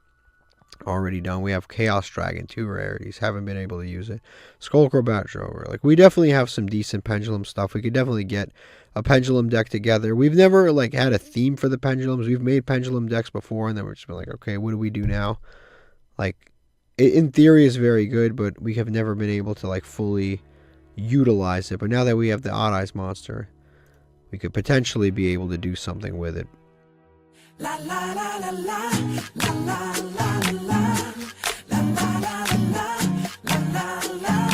Speaker 1: already done. We have Chaos Dragon, 2 rarities. Haven't been able to use it. Skullcrow Bat Drover. Like, we definitely have some decent pendulum stuff. We could definitely get a pendulum deck together. We've never, like, had a theme for the pendulums. We've made pendulum decks before, and then we're just been like, okay, what do we do now? Like, in theory, it's very good, but we have never been able to, like, fully utilize it. But now that we have the Odd Eyes monster, we could potentially be able to do something with it. La la la la la la la la la la la la la la la la.